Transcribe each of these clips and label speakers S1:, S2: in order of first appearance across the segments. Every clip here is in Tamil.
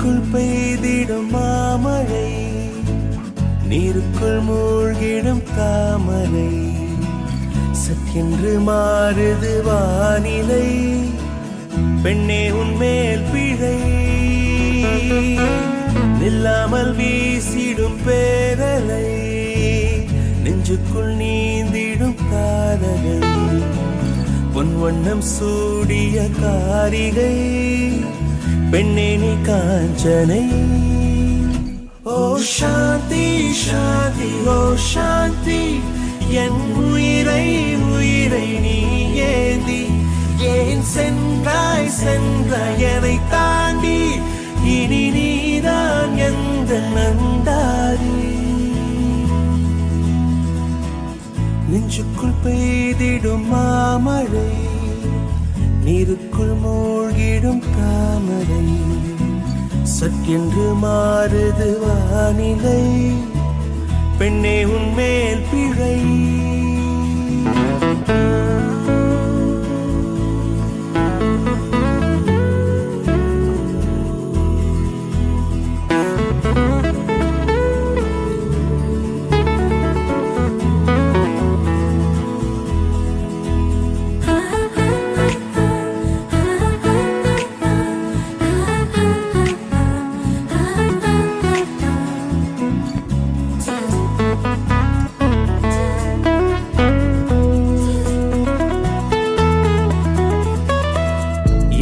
S1: நெஞ்சுக்குள் பெய்திடும் மாமழை, நீருக்குள் மூழ்கிடும் தாமரை, சற்றென்று மாறுது வானிலை, பெண்ணே உன்மேல் பிழை, நில்லாமல் வீசிடும் பேரலை, நெஞ்சுக்குள் நீந்திடும் காதலை, பொன் வண்ணம் சூடிய காரிகை, பெண்ணே நீ காஞ்சனை. ஓ சாந்தி சாந்தி ஓ சாந்தி, என் உயிரை உயிரை நீ ஏந்தி ஏன் சென்றாய் சென்றாய் என்னை தாண்டி, இனி நீதான் எந்த நந்தாரி. நெஞ்சுக்குள் பெய்திடும் மாமழை, நீருக்குள் மூழ்கிடும் தாமரை, சற்றென்று மாறுது வானிலை, பெண்ணே உன்மேல் பிழை.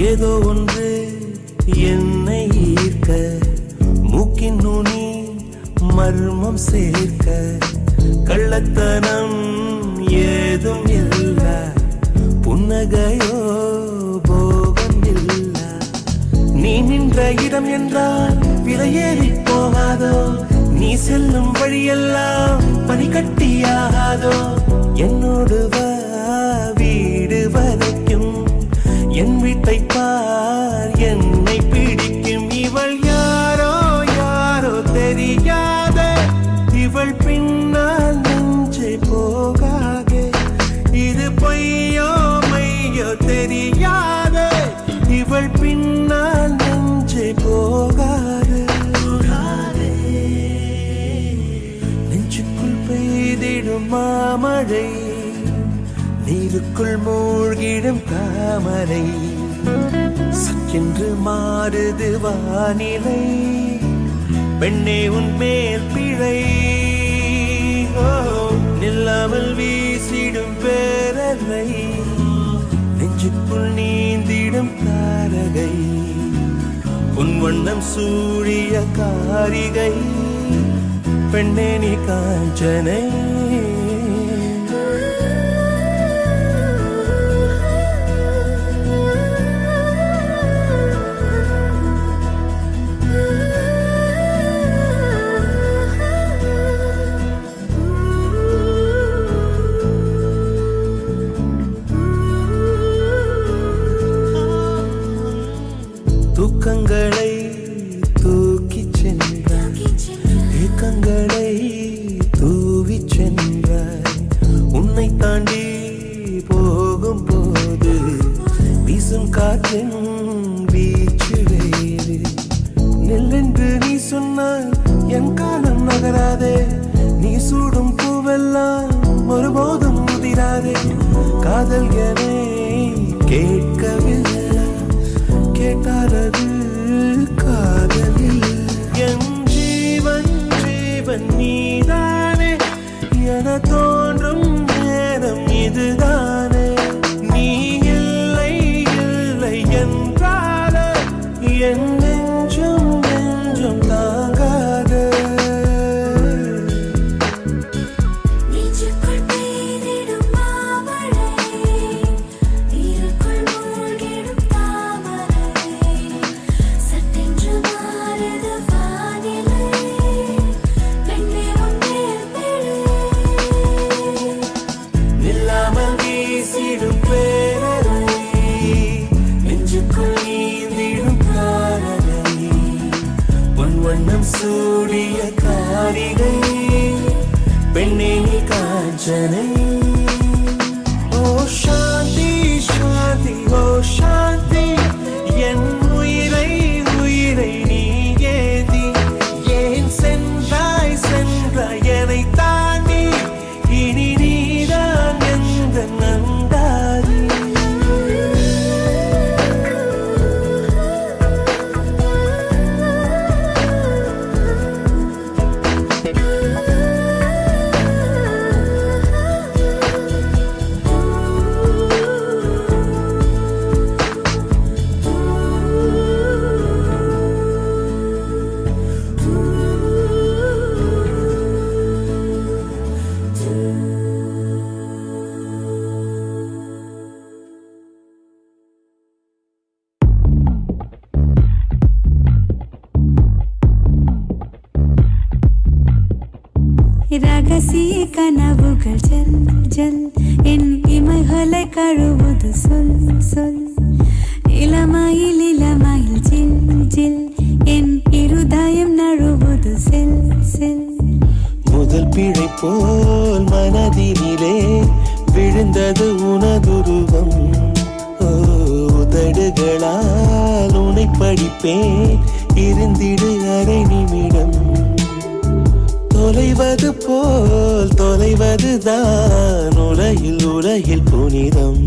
S1: ஏதோ ஒன்று என்னை ஈர்க்க, மூக்கின் நுனி மர்மம் சேர்க்க, கள்ளத்தனம் ஏதும் இல்ல, புன்னகையோ போகம் இல்ல, நீ நின்ற இடம் என்றால் விலையேறி போகாதோ, நீ செல்லும் வழியெல்லாம் பனிக்கட்டியாகாதோ, என்னோடு வா வீடு வரைக்கும், என் வீட்டை பார் என்னை பிடிக்கும், இவள் யாரோ யாரோ தெரியாத, இவள் பின்னால் நெஞ்சை போகாதே, இது பொய்யோ மையோ தெரியாத, இவள் பின்னால் நெஞ்சை போகாதே. நெஞ்சுக்குள் பெய்திடும் மாமழை, நீருக்குள் மூழ்கிடும் தாமரை, சற்றென்று மாறுது வானிலை, பெண்ணே உன்மேல் பிழை. நில்லாமல் வீசிடும் பேரலை, நெஞ்சுக்குள் நீந்திடும் தாரகை, உன் வண்ணம் சூழிய காரிகை, பெண்ணே நீ காஞ்சனை. தூக்கங்களை தூக்கி சென்றாய், ஏக்கங்களை தூவி சென்றாய், உன்னை தாண்டி போகும் போது வீசும் காற்றின் வீச்சு வேறு, நெல்லென்று நீ சொன்னால் என் காலம் நகராதே, நீ சூடும் பூவெல்லாம் ஒருபோதும் முதிராதே, காதல் என கேட்கவில்லை, கேட்டாரது காதலில், என் ஜீவன் ஜீவன் நீதானே, என தோன்றும் நேரம் இதுதானே, நீ இல்லை இல்லை என்றால என் நெஞ்சம் நெஞ்சம் தாங்காத. வண்ணம் சூடிய காரிகை, பெண்ணே நீ காஞ்சனை. ஓ சாந்தி சாந்தி ஓ சாந்தி, என் உயிரை உயிரை நீ
S2: ரகசிய கனவுகள் ஜல் ஜல் என் இமைகளை கழுவுது சொல் சொல் இளமையில் இளமையில் ஜில் ஜில் என் இருதயம் நழுவுது செல் செல்
S1: முதல் பிழை போல் மனதினிலே விழுந்தது உனதுருவம் உதடுகளால் உனை படிப்பேன் இருந்திடு அரை நிமிடம் தொலைவது போல் தொலைவதுதான் உலகில் உலகில் புனிதம்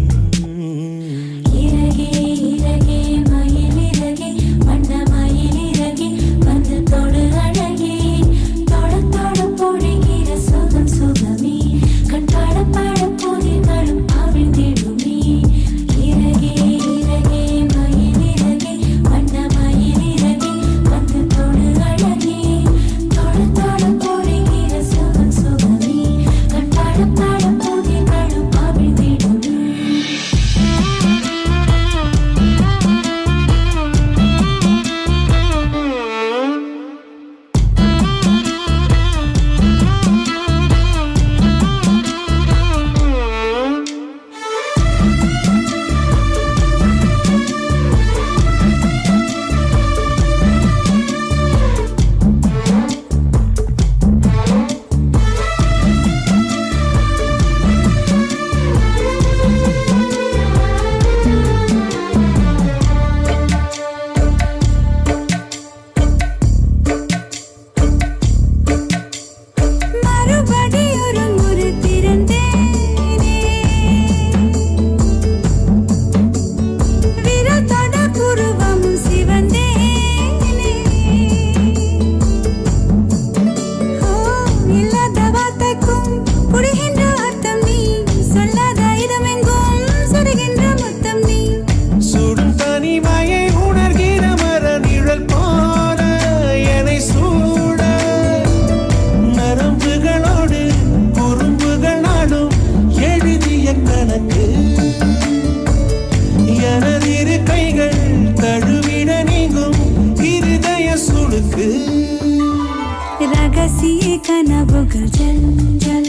S2: ரகசிய கனவுகள் ஜல் ஜல்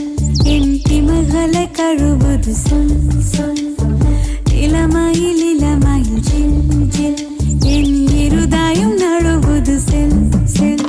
S2: என் இமைகளை கழுவுது சொல் சொல் இளமையில் இளமையில் ஜில் ஜில் என் இருதயம் நழுவுது செல் செல்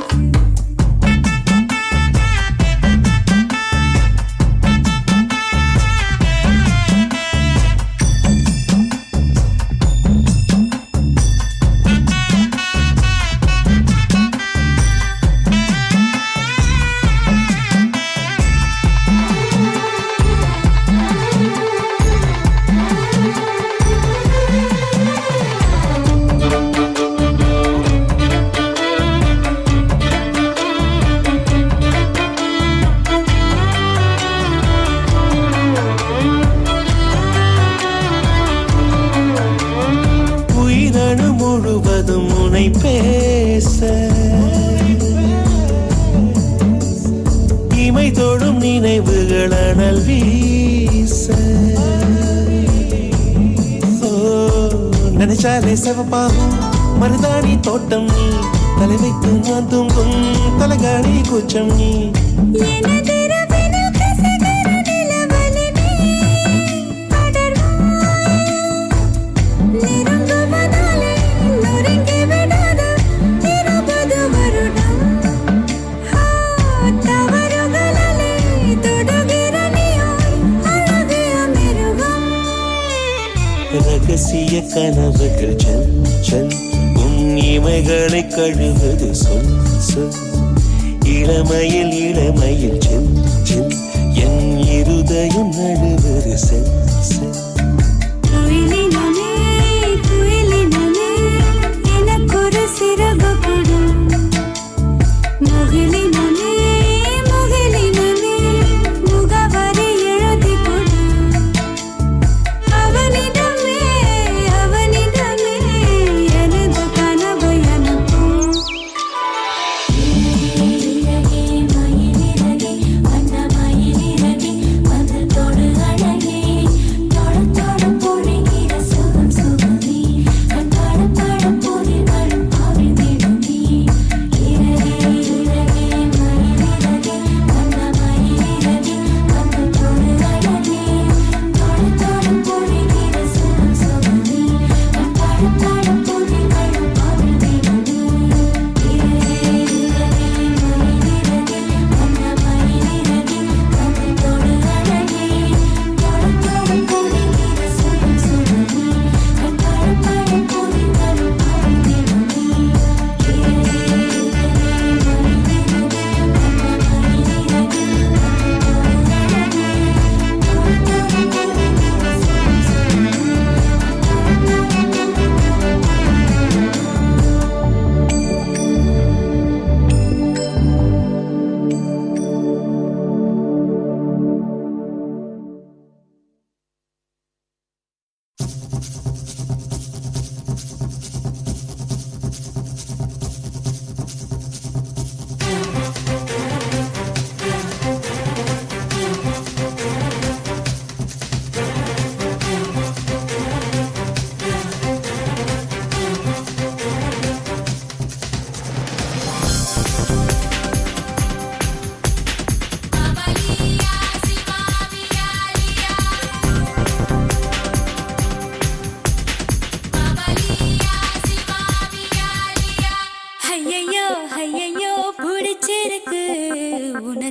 S1: முழுவதும் உனை பேச இமை தொடும் நினைவுகள் அனல் வீச நினைச்சாலே செவப்பாகும் மருதாணி தோட்டம் நீ தலை வைத்து நான் தூங்கும் தலகாணி கூச்சம் நீ ரகசிய கனவுகள் ஜல் ஜல் உன் இமைகளை கழுவது சொல் சொல் இளமையில் இளமையில் ஜல் ஜல் என் இருதயம் நழுவது செல் செல்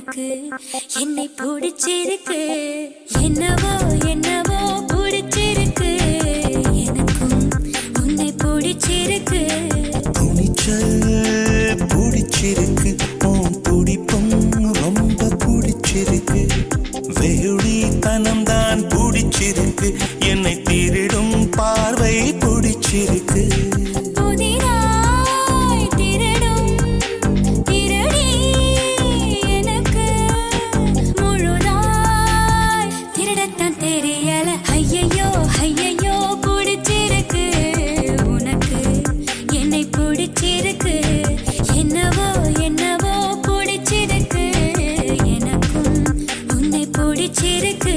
S2: உனக்கு என்னை பிடிச்சிருக்கு, என்னவோ என்னவோ பிடிச்சிருக்கு, எனக்கும் உன்னை பிடிச்சிருக்கு.
S1: துணிச்சல் பிடிச்சிருக்கு, உன் துடிப்பும் ரொம்ப பிடிச்சிருக்கு, வெகுளித்தனம் தான் பிடிச்சிருக்கு, என்னை திருடும் பார்வை பிடிச்சிருக்கு.
S2: புதிதாய் திருடும் திருடி எனக்கு முழுதாய் திருடத்தான் தெரியல. ஐயையோ ஐயையோ பிடிச்சிருக்கு, உனக்கு என்னை பிடிச்சிருக்கு, என்னவோ என்னவோ பிடிச்சிருக்கு, எனக்கும் உன்னை பிடிச்சிருக்கு.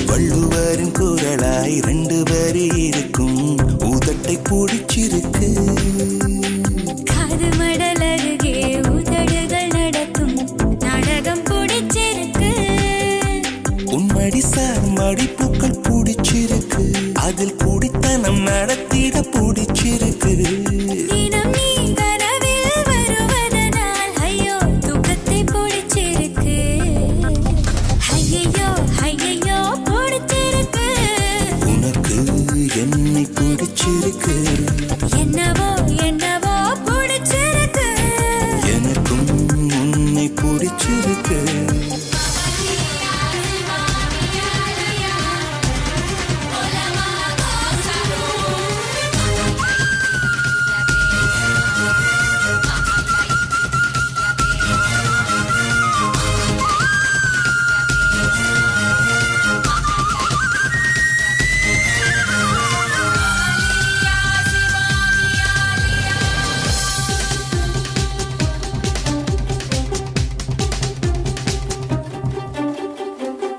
S2: வள்ளுவரின் குரலாய் 2 வரி இருக்கும், உதட்டை பிடிச்சிருக்கு, காது மடல் அருகே உதடுகள் நடக்கும் நாடகம் பிடிச்சிருக்கு,
S1: உன்மடி சார் மடிப்புக்கள் பிடிச்சிருக்கு, அதில் குடித்தனம் நடத்திட பிடிச்சிருக்கு.
S2: தினம் நீ கனவில் வருவதனால் ஐயோ தூக்கத்தை பிடிச்சிருக்கு, ஐயையோ ஐயையோ பிடிச்சிருக்கு,
S1: உனக்கு என்னை பிடிச்சிருக்கு,
S2: என்னவோ என்னவோ பிடிச்சிருக்கு.
S1: எனக்கும் உன்னை பிடிச்சிருக்கு.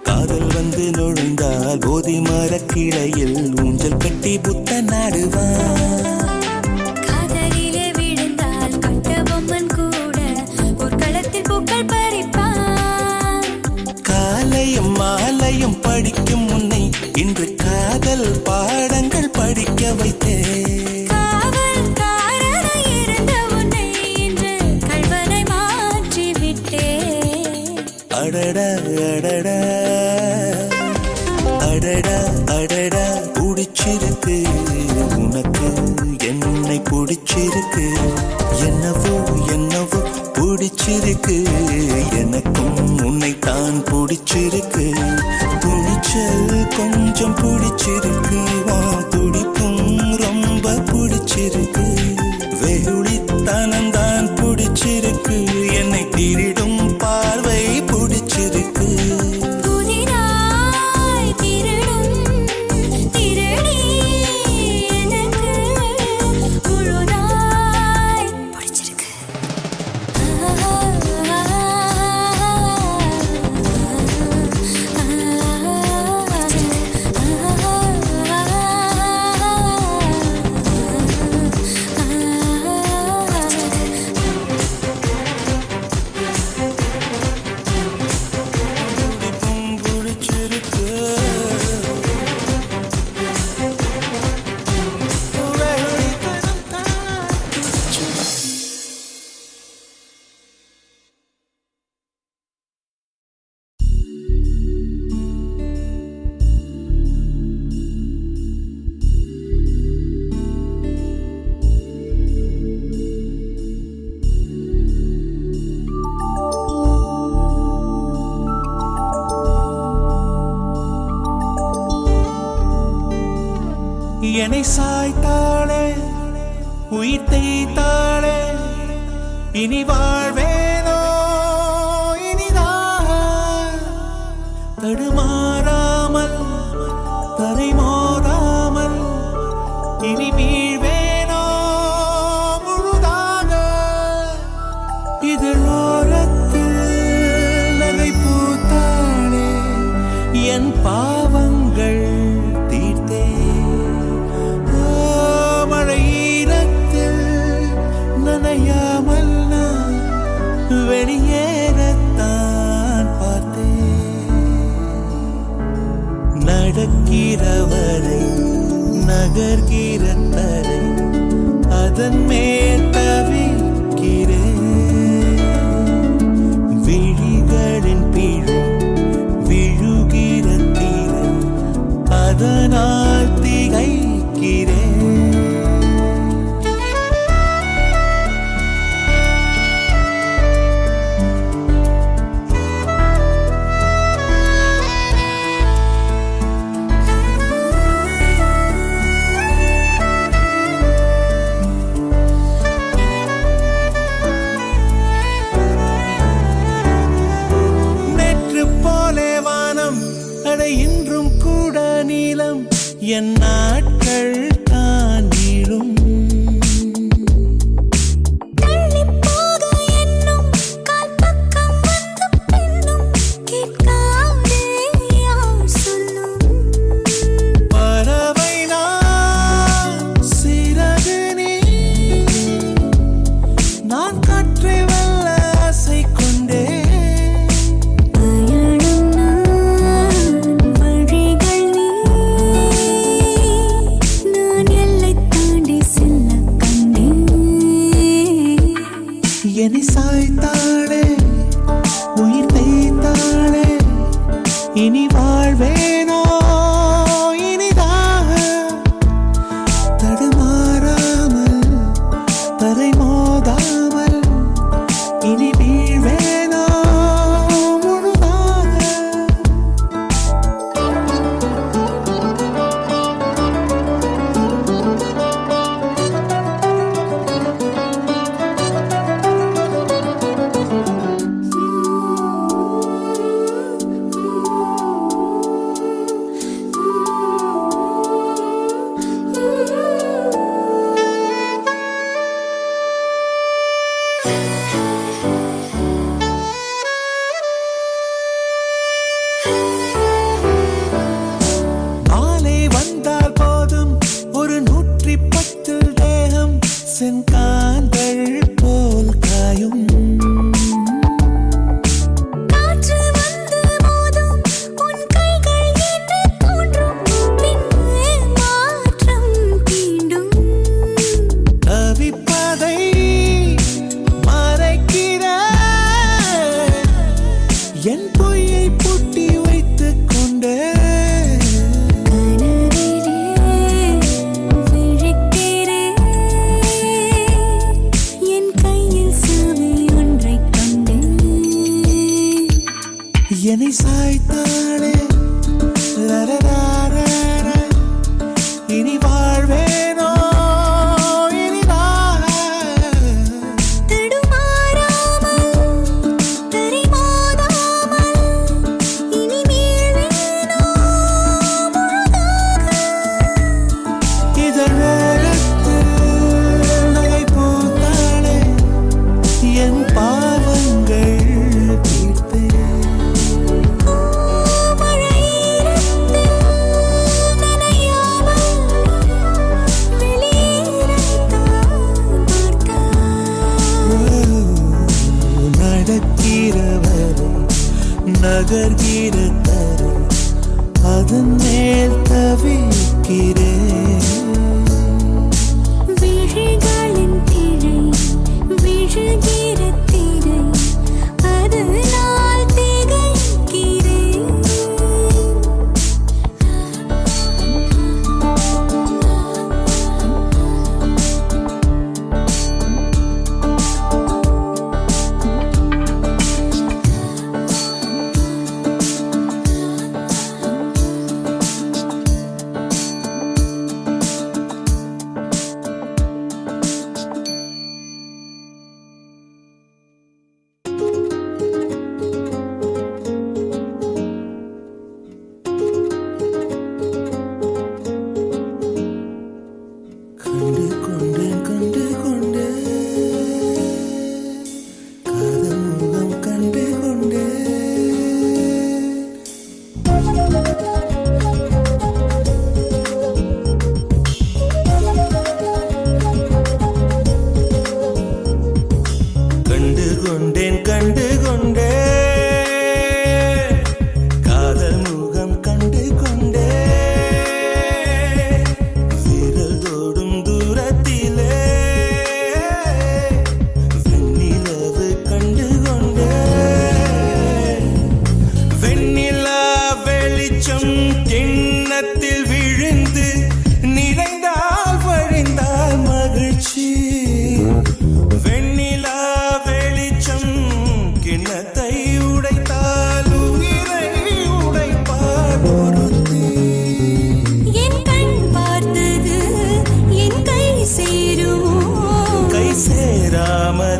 S1: காதல் வந்து நுழைந்தால் போதி மரக்கிளையில் ஊஞ்சல் கட்டி புத்த நாடுவான்,
S2: காதலிலே விழுந்தால் கட்ட பொம்மன் கூட பொற்களத்தில் பூக்கள் பறிப்பான்.
S1: காலையும் மாலையும் படிக்கும் முன்னை இன்று காதல் பாடங்கள் படிக்க வைத்தேன்.
S2: காவல்காரனாய் இருந்த உன்னை இன்று கள்வனை மாற்றி விட்டேன்.
S1: அடடா அடடா அடடா அடடா பிடிச்சிருக்கு, உனக்கு என்னை பிடிச்சிருக்கு, என்னவோ என்னவோ பிடிச்சிருக்கு, எனக்கும் உன்னை தான் பிடிச்சிருக்கு. துணிச்சல் கொஞ்சம் பிடிச்சிருக்கு, உன் துடிப்பும் ரொம்ப பிடிச்சிருக்கு, வெகுளித்தனம் தான் பிடிச்சிருக்கு, என்னை திருடும் பார்வை பிடிச்சிருக்கு.
S2: புதிதாய் திருடும் திருடி எனக்கு முழுதாய் பிடிச்சிருக்கு.
S1: துடிப்பும் பிடிச்சிருக்கு, வெகுளித்தனம் தான் பிடிச்சிருக்கு. என்னை சாய்த்தாளே உயிர் தேய்த்தாளே, இனி வாழ்வேனோ இனிதாக, தடுமாறாமல் தரை மோதாமல் இனி வீழ்வேனோ நனையாமல் நான் வெளியேறத்தான் பார்த்தேன். நடக்கிறவரை நகர்கிற தரை அதன் மேல் தவிக்கிறேன். விழிகளின் பிழை விழுகிற தீரை அதனால் திகைக்கிறேன். இன்றும் கூட நீளம் என் நாட்கள் தான் நீளும். பறவை நான் சிறகு நீ நான் காற்றை வெல்ல ஆசை கொண்டே. என்னை சாய்த்தாளே உயிர் தேய்த்தாளே இனி வாழ்வேனோ இனிதாக தடுமாறாமல் தரை மோதாமல் இனி வீழ்வேனோ முழுதாக. செங்காந்தள் போல் காயும்
S2: காற்று வந்து மோதும் உன் கைகள் என்று தோன்றும் பின்னே மாற்றம் தீண்டும்.
S1: தவிப்பதை மறைக்கிற என் பொய்யை பூட்டி வைத்துக் கொண்டே. என்னை சாய்த்தாளே லரரரர இனி வாழ்வேனோ இனிதாக
S2: தடுமாறாமல் தரை மோதாமல் இனி மீழ்வேனோ முழுதாக.
S1: இதழத்தில் நகை பூத்தாளே என் பாவங்கள் நகர்கிற தரை அதன் மேல் தவிக்கிறேன்.
S2: விழிகளின் பிழை விழுகிற திரை அதனால் திகைக்கிறேன்.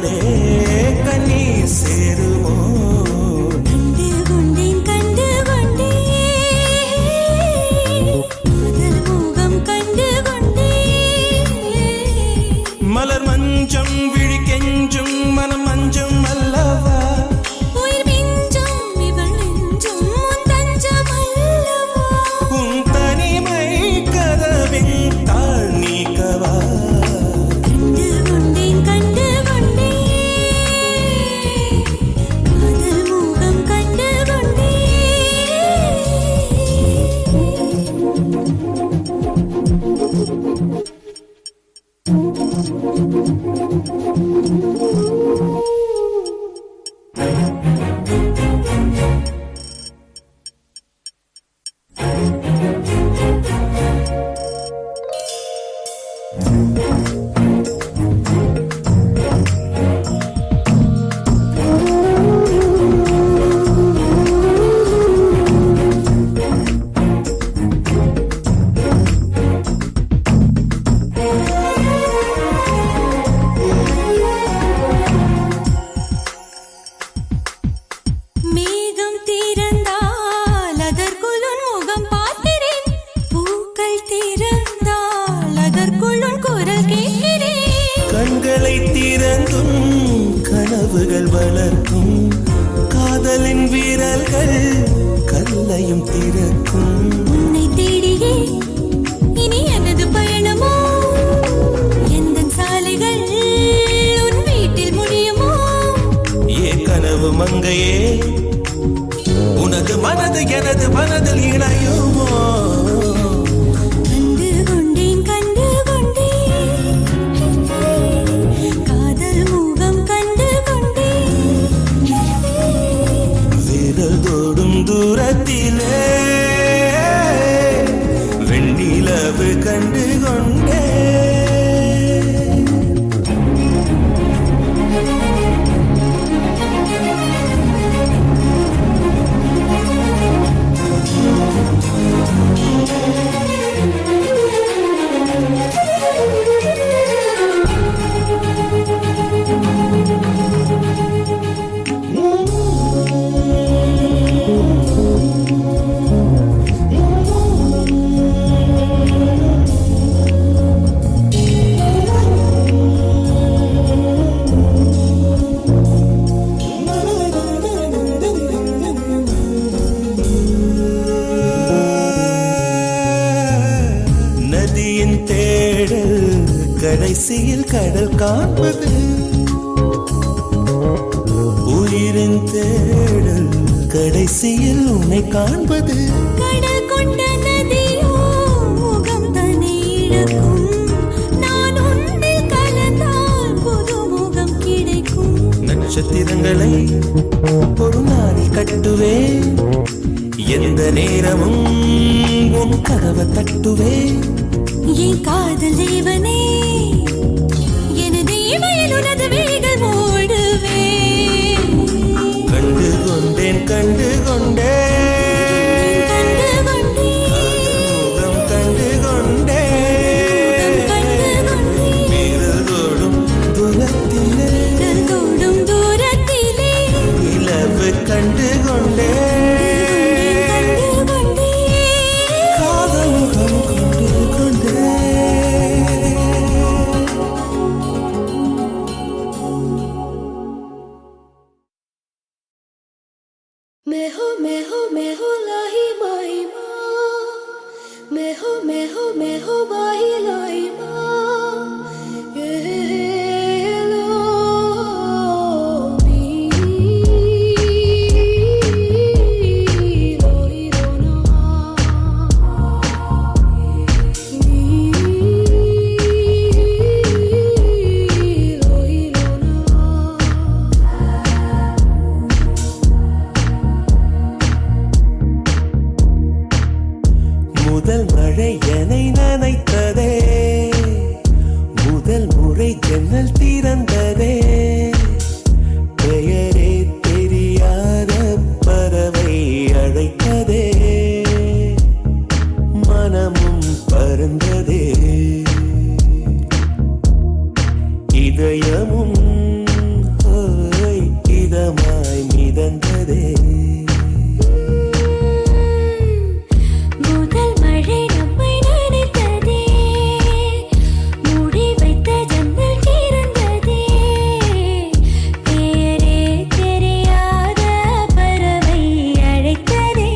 S1: தொடாமலே கண்ணீர் சேருமோ
S2: கண்டு கொண்டேன் கண்டு கொண்டேன் காதல் மோகம் கண்டு கொண்டேன்
S1: மலர் மஞ்சம் விழி கெஞ்சும் மனம் மஞ்சம் அல்லவா
S2: உயிர் மிஞ்சும் இவள் நெஞ்சும் உன் தஞ்சம் அல்லவா
S1: உன் தனிமை கதவின் தாழ் நீக்கவா
S2: கண்டு கொண்டேன் காதல் மோகம் கண்டு கொண்டேன் மேகம் திறந்தால் அதற்குள் உன் முகம் பார்க்கிறேன் பூக்கள் திறந்தால் அதற்குள் உன் குரல் கேட்கிறேன்
S1: கண்களை திறந்தும் கனவுகள் வளர்க்கும் காதலின் வீரர்கள் கல்லையும் திறக்கும்
S2: உன்னை தேடியே இனி எனது பயணமோ எந்த சாலைகள் உன் வீட்டில் முடியுமோ
S1: ஏ கனவு மங்கையே உனது மனது எனது மனதில் இணையுமோ
S2: கண்டு கொண்டேன் காதல் மோகம் கண்டு கொண்டேன்
S1: விரல் தோடும் தூரத்திலே வெண்ணிலவு கண்டு கொண்டே நதியின் தேடல் கடைசியில் கடல் காண்பது உயிரின் தேடல் கடைசியில் உன்னை காண்பது
S2: கடல் கொண்ட நதியோ முகம் தன்னை இழக்கும் நான் உன்னில் கலந்தால் புது முகம் கிடைக்கும்
S1: நட்சத்திரங்களை ஒரு நாளில் கட்டுவேன் எந்த நேரமும் உன் கதவை தட்டுவேன்
S2: என் காதல் தேவனே எனது இமையில் உனது விழிகள் மூடுவே
S1: கண்டு கொண்டேன் கண்டு கொண்டேன் முகம் கண்டு கொண்டேன் வீரதோடும் தூரத்திலே நிலவு கண்டு கொண்டேன் காதல் முகம் கண்டு கொண்டேன்
S2: मैं हो लाही माही माँ मैं हो माही लाही माँ ये लो मी लोई रोना लोई रोना
S1: முதல் மழை என்னை நனைத்ததே முதல் முறை ஜன்னல் திறந்ததே பெயரே தெரியாத பறவை அழைத்ததே மனமும் பறந்ததே இதயமும் வந்ததே.
S2: முதல் மழை நம்மை நினைத்ததே, மூடி வைத்த ஜன்னல் திறந்ததே, பேரே தெரியாத பறவை அழைத்ததே,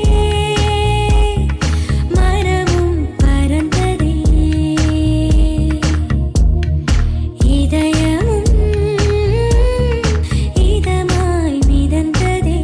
S2: மரமும் பறந்ததே, இதயமும் இதமாய் மிதந்ததே.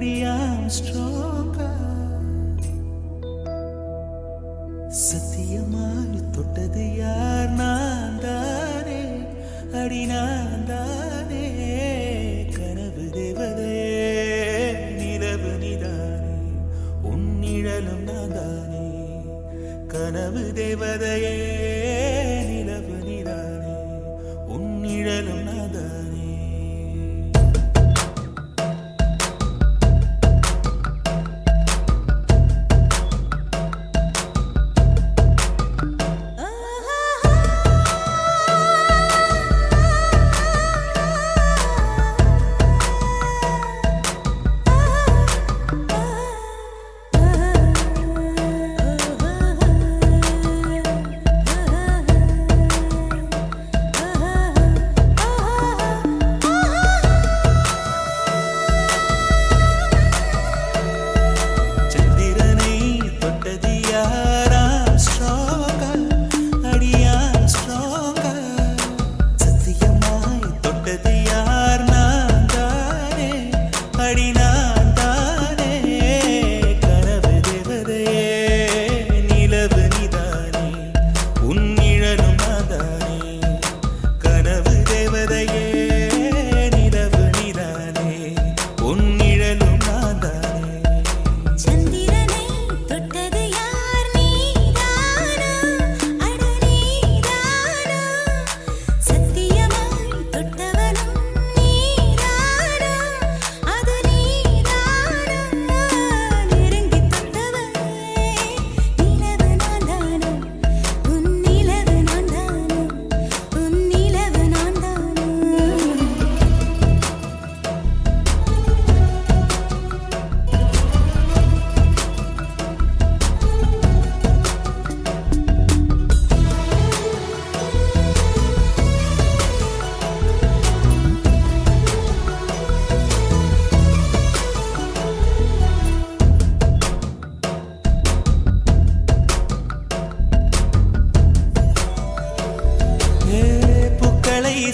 S1: அடியாம் ஸ்ட்ராங்கா சத்தியமாய் தொட்டது யார் நான் தானே அடி நான் தானே கனவு தேவதையே நிலவு நிதானே உன் நிழலும் நான் தானே கனவு தேவதையே நிலவு நிதானே உன் நிழலும் நான் தானே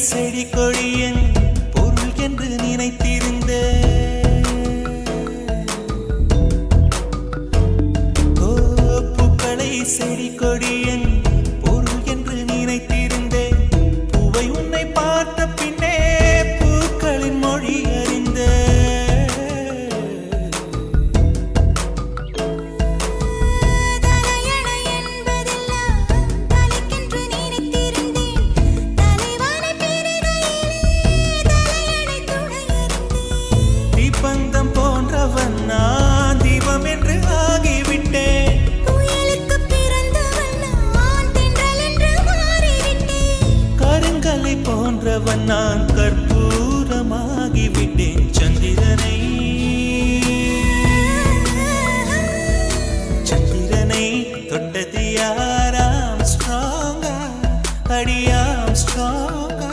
S1: செடி கொடியன் பொருள் என்று நினைத்திருந்த பூக்களை செடி கொடியன் பொருள் என்று நினைத்திருந்தேன் பூவை உன்னை பார்த்த பின்னே பூக்களின் மொழி அறிந்த பந்தம் போன்றவன் நான் தீபம் என்று ஆகிவிட்டேன்
S2: புயலுக்கு பிறந்தவன் நான் தென்றல் என்று மாறிவிட்டேன்
S1: கருங்கலை போன்றவன் நான் கற்பூரமாகிவிட்டேன் சந்திரனை தொட்டது யாராம் ஸ்ட்ராங்கா அடியாம் ஸ்ட்ராங்கா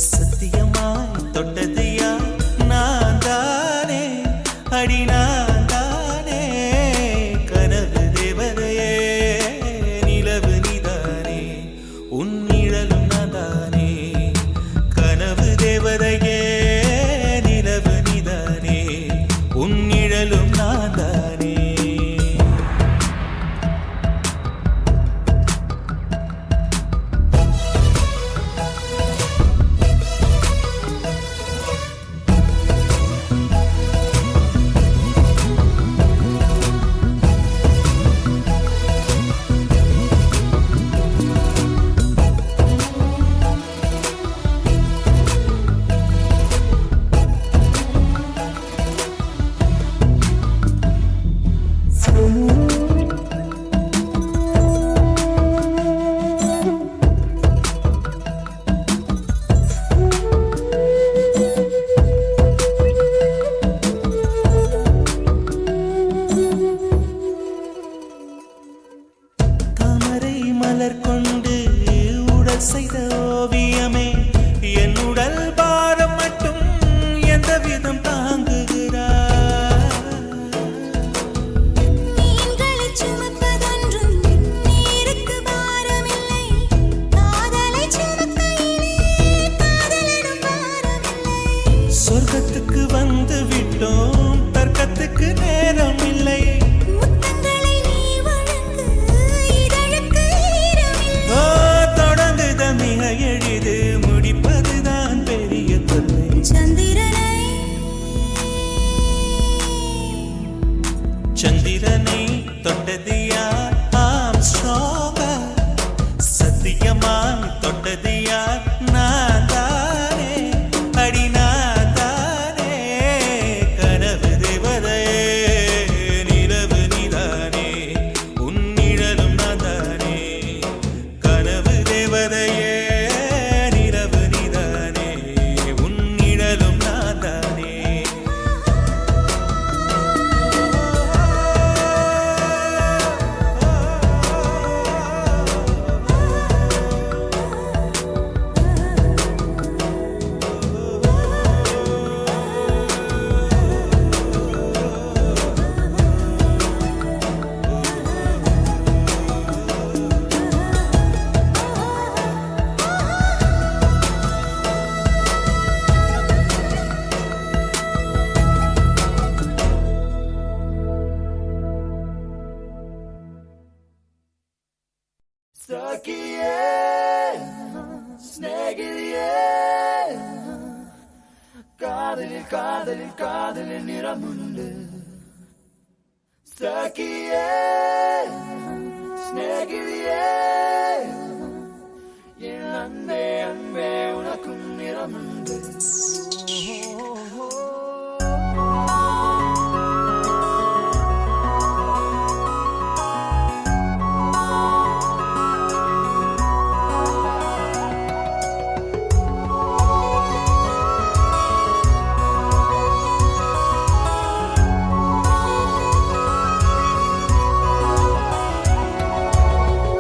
S1: சத்தியமாய் தொட்டது யார் நான் தானே அடி நான் தானே கனவு தேவதையே நிலவு நீதானே உன் நிழலும் நான் தானே கனவு தேவதையே நிலவு நீதானே உன் நிழலும் நான் தானே மலர் கொண்டு உடல் செய்த ஓவியமே என் உடல் பாரம் மட்டும் எந்த விதம் தாங்குகிறார்
S2: மீன்களை சுமப்பதொன்றும் நீருக்கு பாரமில்லை காதலை சுமக்கையிலே காதலிடும் பாரமில்லை
S1: சொர்க்கத்துக்கு வந்து விட்டோம் அதிசயமாய் தொட்டது யார்? நான் தானே, அடி நான் தானே. கனவு தேவதையே, நிலவு நீதானே, உன் நிழலும் நான் தானே. கனவு தேவதையே, நிலவு நீதானே, உன் நிழலும் நான் தானே.
S3: Sakiye, snegiliye, കാതലിൽ നിറമുണ്ട്. Sakiye, snegiliye, என் அன்பே அன்பே உனக்கும் நிறமுண்டு.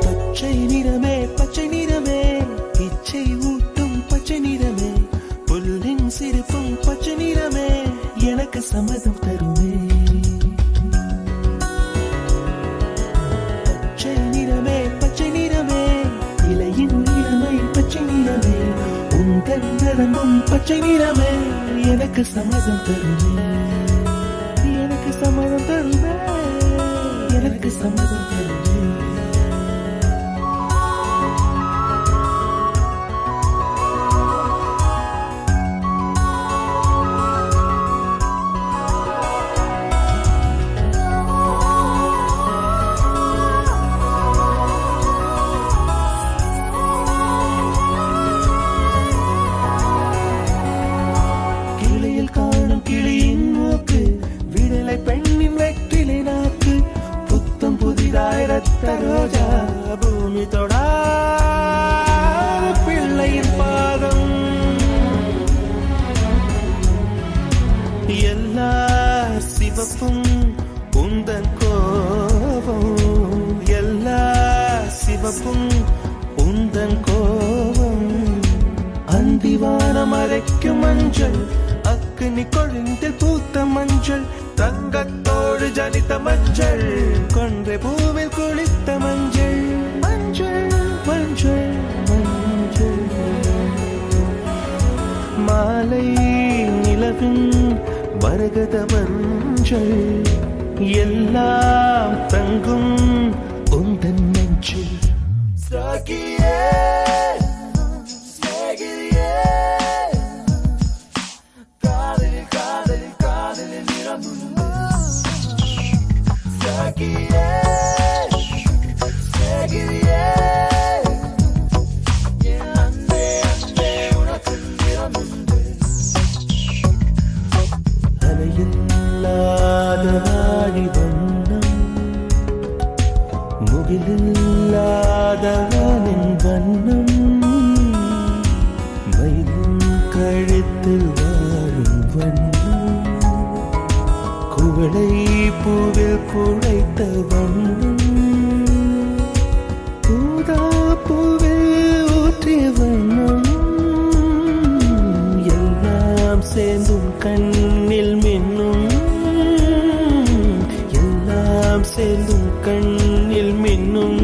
S1: பச்சை நிறமே பச்சை நிறமே, இச்சை ஊட்டும் பச்சை நிறமே, புல்லின் சிரிப்பும் பச்சை நிறமே, எனக்கு சம்மதம் தருமே. பச்சை நிறமே பச்சை நிறமே, இலையின் நிறமை பச்சை நிறமே, உங்கள் நிறமும் பச்சை நிறமே, எனக்கு சம்மதம் தருமே. எனக்கு சம்மதம் தருமே, எனக்கு சம்மதம் தருமே. கிளியில் காணும் கிளியின் மூக்கு, விடலை பெண்ணின் வெற்றிலை நாக்கு, புத்தம் புதிதாய் ரத்த ரோஜா, பூமி தொடா பிள்ளையின் பாதம். எல்லா சிவப்பும் உந்தன் கோபம், எல்லா சிவப்பும் உந்தன் கோபம். அந்திவானம் அரைக்கும் மஞ்சள், அக்கினி கொழுந்தில் பூத்த மஞ்சள், தங்கத்தோடு ஜனித்த மஞ்சள், கொன்றை பூவில் குளித்த மஞ்சள். மஞ்சள் மஞ்சள் மஞ்சள், மாலை நிலவின் மரகத மஞ்சள், எல்லாம் தங்கும் உந்தன் நெஞ்சில்.
S3: Sakiye, snegiliye, കാതലിൽ നിറമുണ്ട്. Sakiye, snegiliye, என் அன்பே அன்பே உனக்கும் நிறமுண்டு.
S1: அலையில்லாத வாடி வண்ணம், முகிலில்லாத வானின் வண்ணம், மயிலும் கழுத்தில் வாழும் வண்ணம், குவளை பூவில் குழைத்த வண்ணம், ஊதா பூவில் ஊற்றிய வண்ணம், எல்லாம் சேர்ந்தும் கண்ணில் மின்னும், எல்லாம் சேர்ந்தும் கண்ணில் மின்னும்.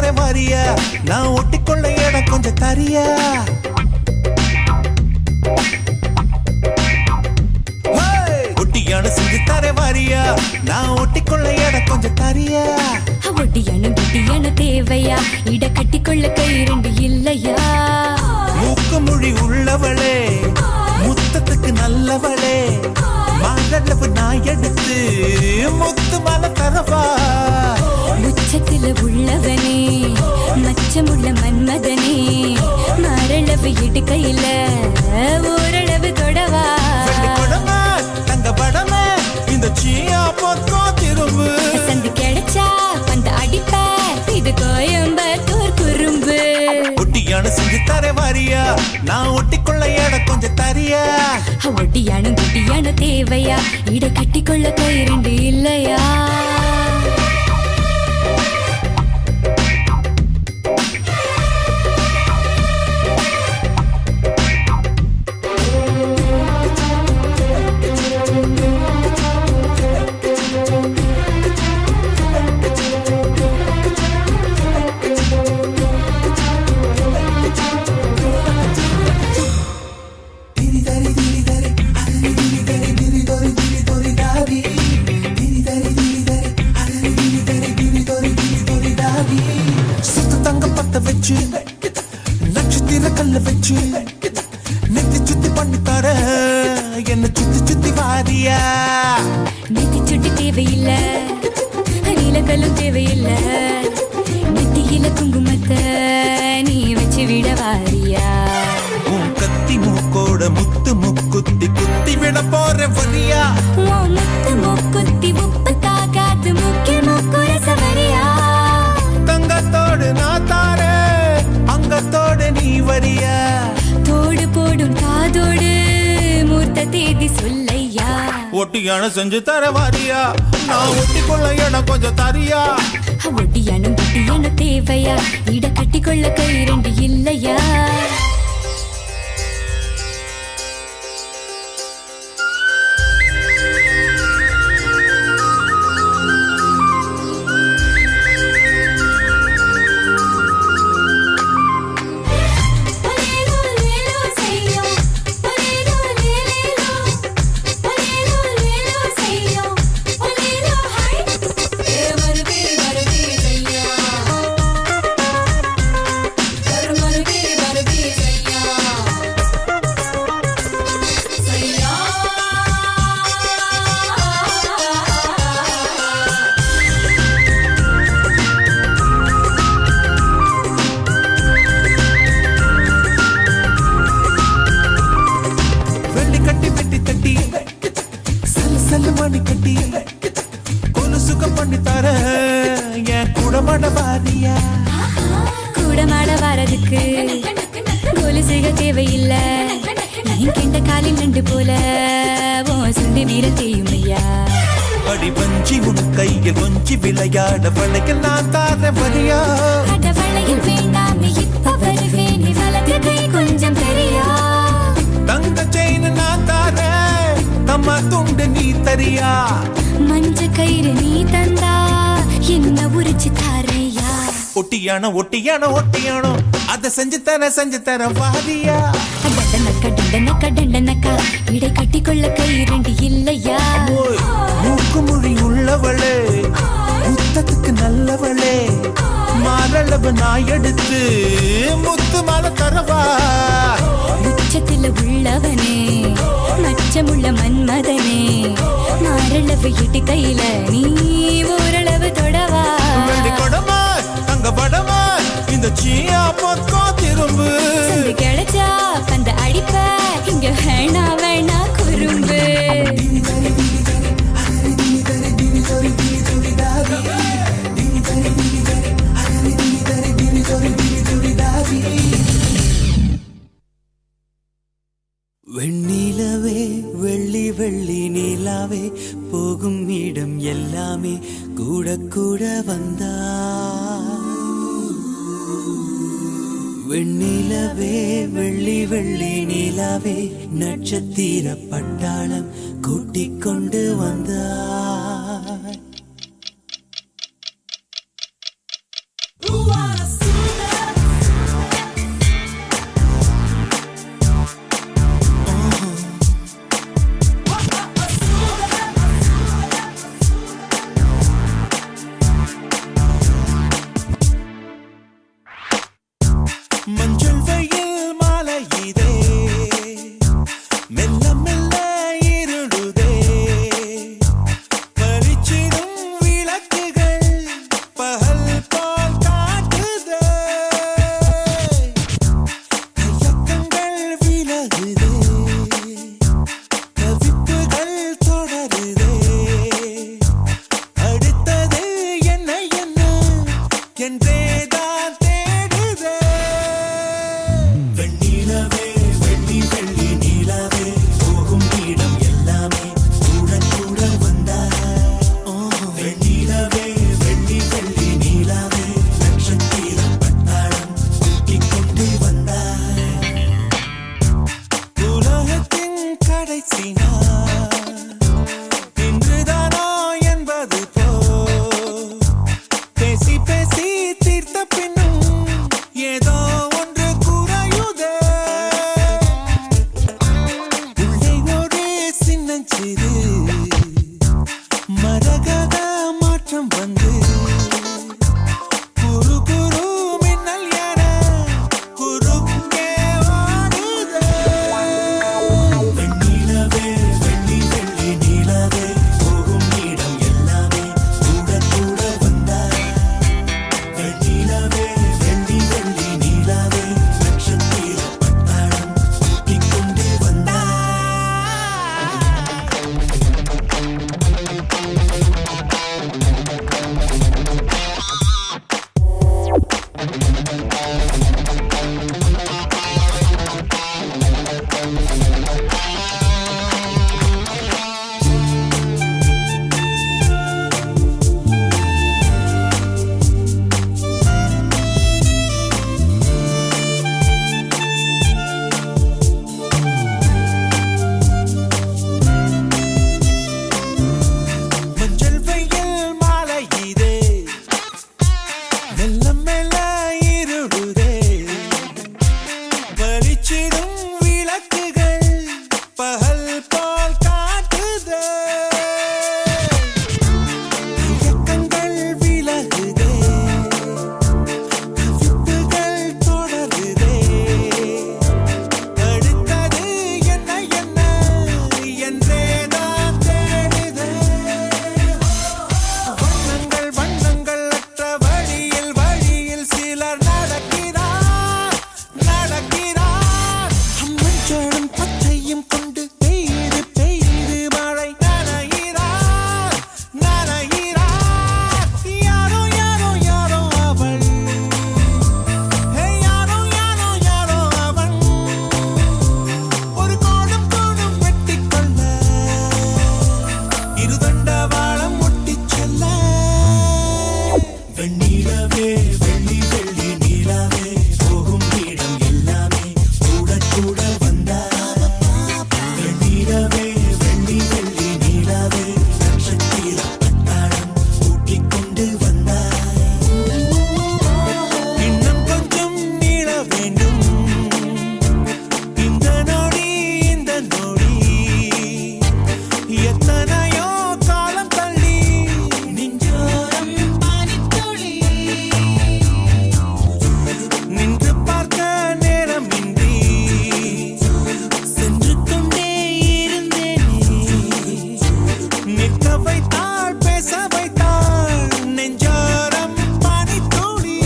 S1: தரேன் வாரியா நான் ஒட்டிக்கொள்ள இடம் கொஞ்சம் தரியா ஒட்டியான செஞ்சு தரேன் வாரியா நான் ஒட்டிக்கொள்ள இடம் கொஞ்சம் தரியா
S2: ஒட்டியான தேவையா இட கட்டிக்கொள்ள கை இரண்டு இல்லையா
S1: மூக்கு மொழி உள்ளவளே முத்தத்துக்கு நல்லவளே மாரளவு நான் எடுத்து முத்து மலை தரவா
S2: உச்சத்தில உள்ளவனே மச்சமுள்ள மன்மதனே மாரளவு இடுக்கையில ஓரளவு தொடவா
S1: கொடமா தங்க படமே இந்த சீயா பொத்தோ திரும்பு
S2: சந்து கிடைச்சா அந்த அடிப்ப இது கோயம்பத்தூர் குறும்பு
S1: ஒட்டியான செஞ்சு தரேன் வாரியா நான் ஒட்டிக்கொள்ள இடம் கொஞ்சம் தரியா
S2: ஒட்டியான தேவையா இட கட்டிக்கொள்ள கை இரண்டு இல்லையா
S1: வச்சு நட்சத்திர கல்ல வச்சு நெத்தி சுத்தி பண்ணி தர என்ன சுத்தி சுத்தி வாரியா
S2: நெத்தி சுட்டி தேவையில்லை நீலக்கல்லும் தேவையில்லை நெத்தியில குங்குமத்தை நீ வச்சு விட வாரியா
S1: உன் கத்தி மூக்கோட முத்து முக்குத்தி குத்தி விட போற வரியா
S2: முத்து முக்குத்தி உப்பு தாக்காத்து முக்கிய முக்குற சவரியா
S1: தங்கத்தோடு நான் தாரே அங்கத்தோடு நீ வரியா
S2: தோடு போடும் காதோடு மூர்த்த தேதி சொல்லையா
S1: ஒட்டியான செஞ்சு தர வாரியா நான் ஒட்டிக்கொள்ள இடம் கொஞ்சம் தரியா
S2: ஒட்டியான தேவையா இட கட்டிக்கொள்ள கை இரண்டு இல்லையா
S1: மணி கட்டி கொலு சுகம் பண்ணி தர என் குடமாட வாரியா
S2: கூடமாட வரதுக்கு கோலு செய்க தேவையில்லை நீ கெண்ட காலில் நண்டு போல சுண்டி வீர தேயும் ஐயா
S1: அடி வஞ்சி உன் கையில் கொஞ்சி விளையாட வளையில் நான் தார வரியா
S2: அட வளையில் வேண்டாமே இப்ப வருவேன் நீ வலது கை கொஞ்சம் பெரியா
S1: தங்க செயின் நான் தார தம்மா துண்டு நீ தரியா
S2: மஞ்ச கயிறு நீ தந்தா என்ன உரிச்சு தாரையா
S1: ஒட்டியானோ அத செஞ்சு தர வாரியா
S2: டண்டனக்கா இடை கட்டிக்கொள்ள கை இரண்டு இல்லையா
S1: மூக்கு மொழி உள்ளவளே முத்தத்துக்கு நல்லவளே மாரளவு நான் எடுத்து முத்து மாலை தரவா
S2: உச்சத்தில உள்ளவனே மச்சமுள்ள மன்மதனே மாரளவு இட்டு கையில நீ ஓரளவு தொடவா
S1: கொடமா தங்க படமா இந்த சீயா பொத்தோ திரும்பு
S2: கிடைச்சா அந்த அடிப்ப இங்க வேணா குறும்பு
S4: வெண்ணிலவே வெள்ளி வெள்ளி நிலாவே போகும் இடம் எல்லாமே கூட கூட வந்தா வெண்ணிலவே வெள்ளி வெள்ளி நிலாவே நட்சத்திர பட்டாளம் கூட்டிக் கொண்டு வந்தாய் வெண்ணிலவே வெள்ளி வெள்ளி நீலாவே போகும் இடம் எல்லாமே கூட கூட வந்தாய். வெண்ணிலவே வெள்ளி வெள்ளி நீலாவே நட்சத்திர பட்டாளம் கூட்டிக் கொண்டு வந்தாய். இன்னும் கொஞ்சம் நீள வேண்டும் இந்த நொடி எத்தனையோ காலம் தள்ளி நெஞ்சோரம் பனித்துளி நின்று பார்க்க நேரமின்றி சென்று கொண்டே இருந்தேனே. நிற்க வைத்தாள் பேச வைத்தாள் நெஞ்சோரம் பனித்துளி.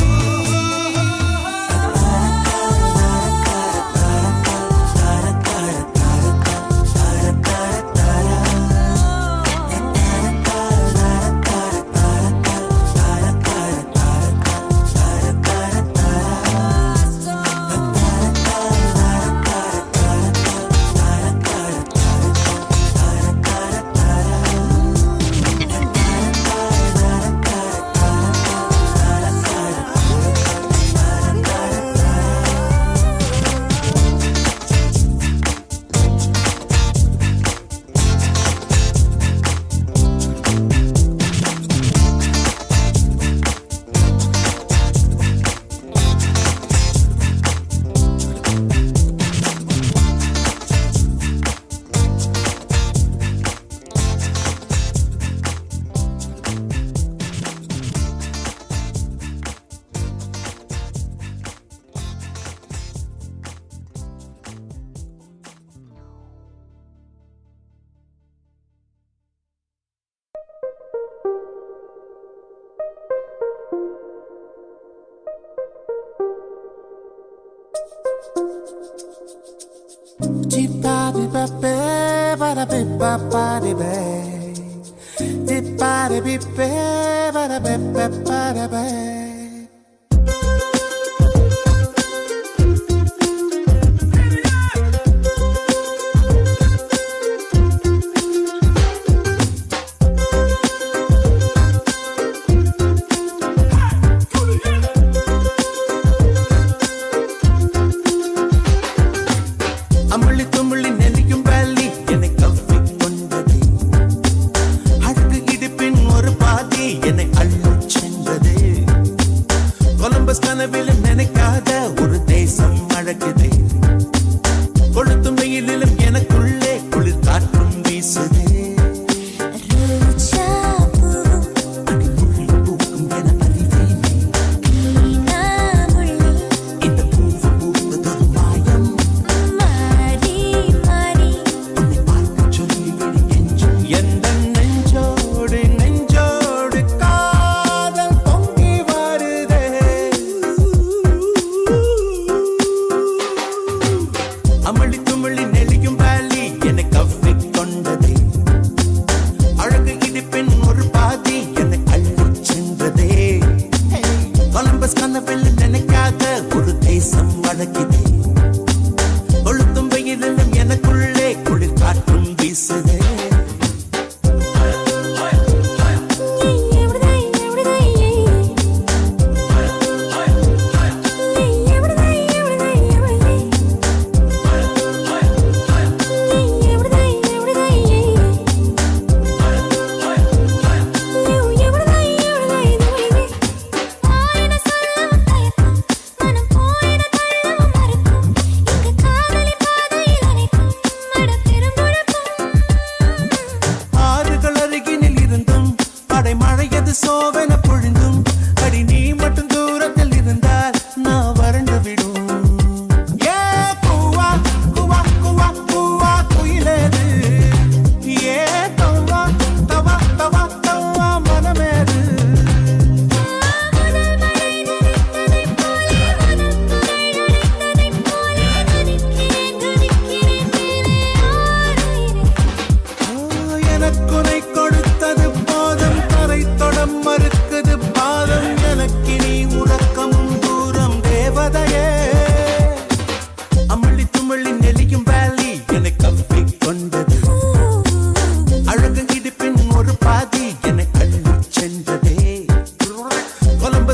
S4: அமுள்ளி துமுள்ளி நெல்லிக்கும் வேலி என்னை கவ்விக் கொண்டது. அழகு இடுப்பின் ஒரு பாதி என்னை அள்ளிச் சென்றது. கொலம்பஸ் கனவிலும் நினைக்காத ஒரு தேசம் அழகுது. கொளுத்தும் வெயிலிலும் எனக்குள்ளே குளிர் காற்றும் வீசுது. அடிமுள்ளி பூக்கும் என அறிவேனே. இந்த பூவு பூப்பதொரு மாயம். உன்னை பார்க்கச் சொல்லி விழி கெஞ்சும். எந்த நெஞ்சோடு நெஞ்சோடு காதல் பொங்கி வருதே. அமளி துமளி நெளியும் வேலி என்னை கவ்விக் கொண்டது. அழகு இடுப்பின் ஒரு பாதி என்னை அள்ளிச் சென்றதே. கொலம்பஸ் கனவில் நினைக்காத ஒரு தேசம் அழகிதே. கொளுத்தும் வெயிலிலும் எனக்குள்ளே குளிர் காற்றும் வீசுதே.
S2: மனம் போயின தள்ளவும்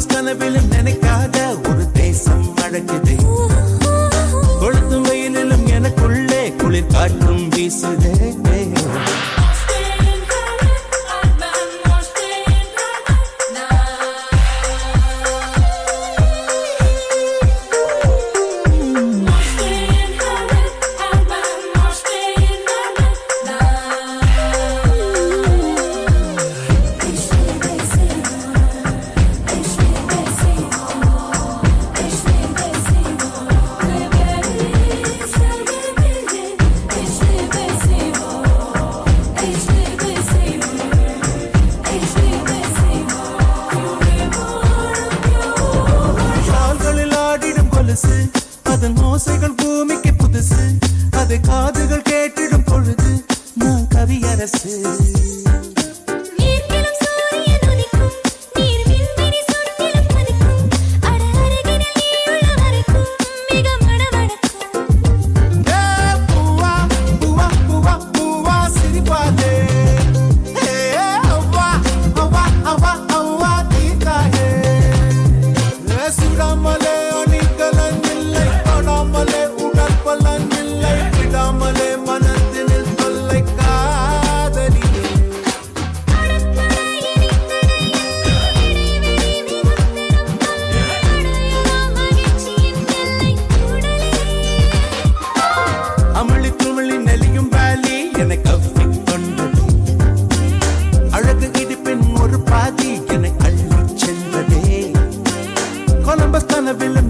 S4: கொலம்பஸ் கனவிலும் நினைக்காத ஒரு தேசம் அழகுதே கொளுத்தும் வெயிலிலும் எனக்குள்ளே குளிர் காற்றும் வீசுதே அதன் ஓசைகள் பூமிக்கு புதுசு அதை காதுகள் கேட்டிடும் பொழுது நான் கவியரசு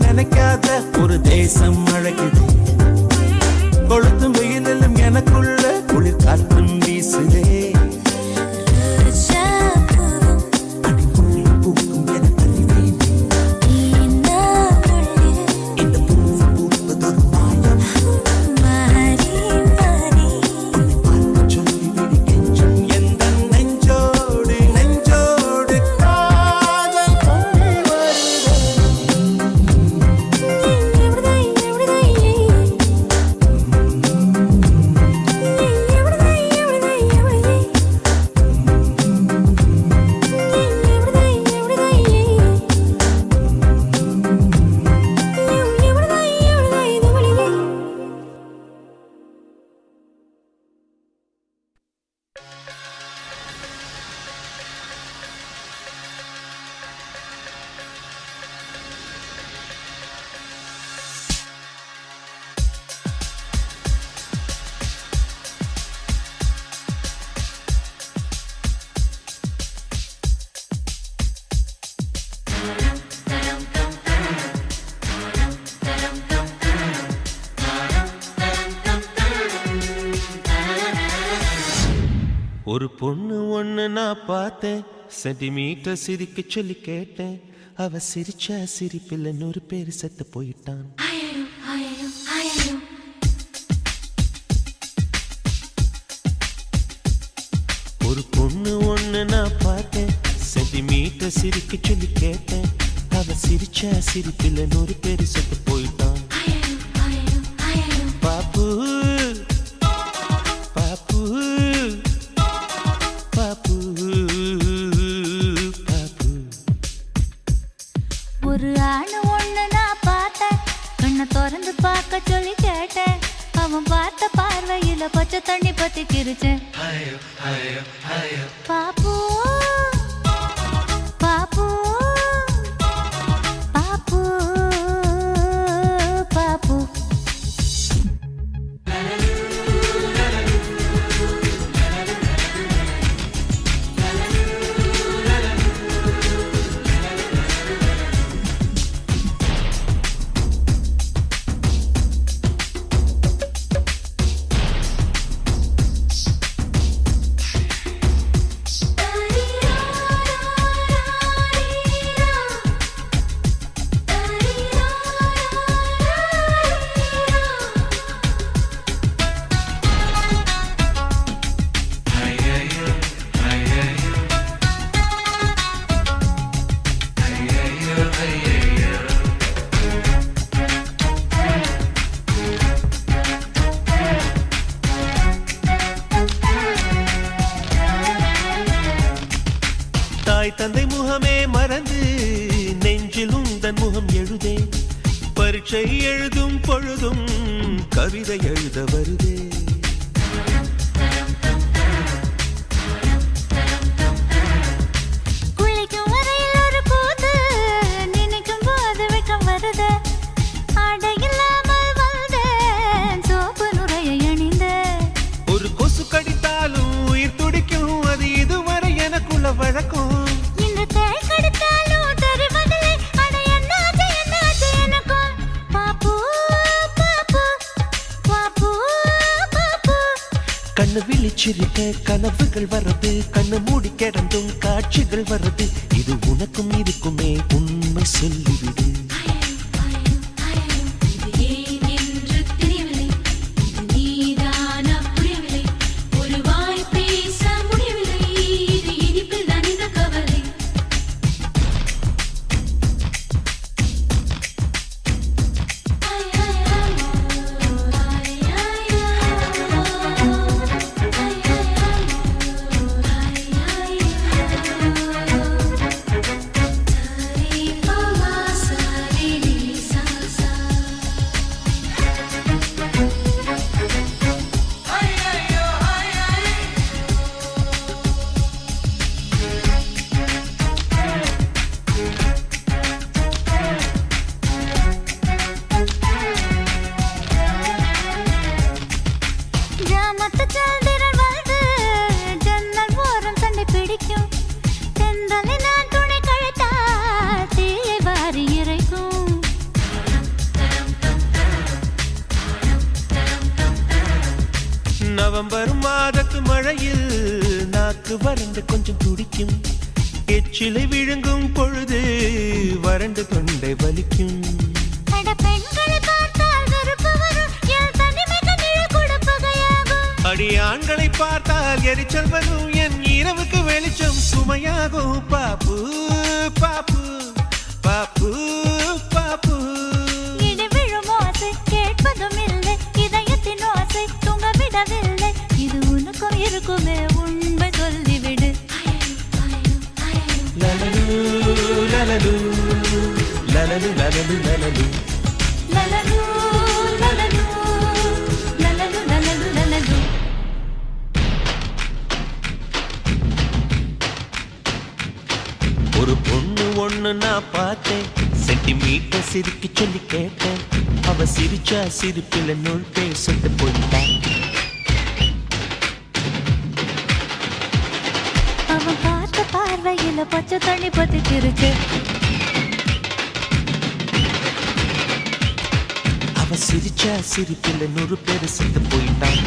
S4: நினைக்காத ஒரு தேசம் அழகுது கொளுத்தும் வெயிலிலும் எனக்குள்ள குளிர் காற்றும் வீசுதே ஒரு பொண்ணு ஒண்ணு நான் பார்த்தேன் சென்டிமீட்டர் சிரிக்க சொல்லி கேட்டேன் அவ சிரிச்ச சிரிப்பில் 100 பேர் செத்து போயிட்டான் ஒரு பொண்ணு ஒண்ணு நான் பார்த்தேன் சென்டிமீட்டர் சிரிக்க சொல்லி கேட்டேன் அவ சிரிச்ச சிரிப்பில் 100 பேர் செத்து போயிட்டான் பாப்பு பாப்பு
S5: ஒரு ஆணு ஒண்ணு நான் பார்த்தேன் கண்ணை திறந்து பார்க்க சொல்லி கேட்டேன் அவன் பார்த்த பார்வையில பச்சை தண்ணி பத்தி கிரிச்சேன் பாப்பு பாப்பு பாப்பு பாப்பு
S2: I
S4: பரீட்சை எழுதும் பொழுதும் கவிதை எழுத வருதே.
S5: குளிக்கும் வரையில் ஒரு கூத்து, நினைக்கும் போது வெட்கம் வருது. ஆடை இல்லாமல் வந்தேன், சோப்பு நுரையை அணிந்தேன்.
S4: ஒரு கொசு கடித்தாலும் உயிர் துடிக்கும், அது இதுவரை எனக்குள்ள வழக்கம்.
S5: இன்று தேள் கடித்தாலும் தெரிவதில்லை, அட என்னாச்சு என்னாச்சு எனக்கும். பாப்பு பாப்பு பாப்பு பாப்பு.
S4: கண்ணு விழிச்சிருக்க கனவுகள் வர்றது, கண்ணு மூடி கிடந்தும் காட்சிகள் வர்றது. இது உனக்கும் இதுக்குமே உண்மை சொல்லிவிடு.
S2: இது ஏன் என்று தெரியவில்லை, இது நீதானா புரியவில்லை, ஒரு வாய் பேச முடியவில்லை, இது இனிப்பில் தான் இந்த கவலை.
S5: ஜாமத்து சந்திரன் வந்து ஜன்னல் ஓரம் சண்டை பிடிக்கும். தென்றலை நான் துணை கழித்தால் தீயை வாரி இறைக்கும்.
S4: நவம்பர் மாதத்து மழையில் நாக்கு வறண்டு கொஞ்சம் துடிக்கும். எச்சிலை விழுங்கும் பொழுது வறண்டு தொண்டை வலிக்கும்.
S5: அட பெண்களை பார்த்தால் வெறுப்பு வரும், என் தனிமைக்கு நிழல் கொடுப்பகையாகும்.
S4: அடி ஆண்களை பார்த்தால் எரிச்சல் வரும், என் இரவுக்கு வெளிச்சம் சுமையாகும். பாப்பு பாப்பு பாப்பு பாப்பு.
S5: இடி விழும் ஓசை கேட்பதும் இல்லை, இதயத்தின் ஓசை தூங்க விடவில்லை. இது உனக்கும் இருக்குமே உண்மை சொல்லிவிடு.
S4: லலலு லலலு லலலு லலலு லலலு.
S5: லலலு லலலு லலலு லலலு லலலு.
S4: ஒரு பொண்ணு ஒண்ணு நான் பார்த்தேன், சென்டிமீட்டர் சிரிக்க சொல்லி கேட்டேன். அவ சிரிச்சா சிரிப்பில நூல் பேசிட்டு போயிட்டான்.
S5: அவன் பார்த்த பார்வையில பச்சை தண்ணி பத்திக்கிருச்சு.
S4: அவ சிரிச்சா சிரிப்பில நூறு பேர் செத்து போயிட்டான்.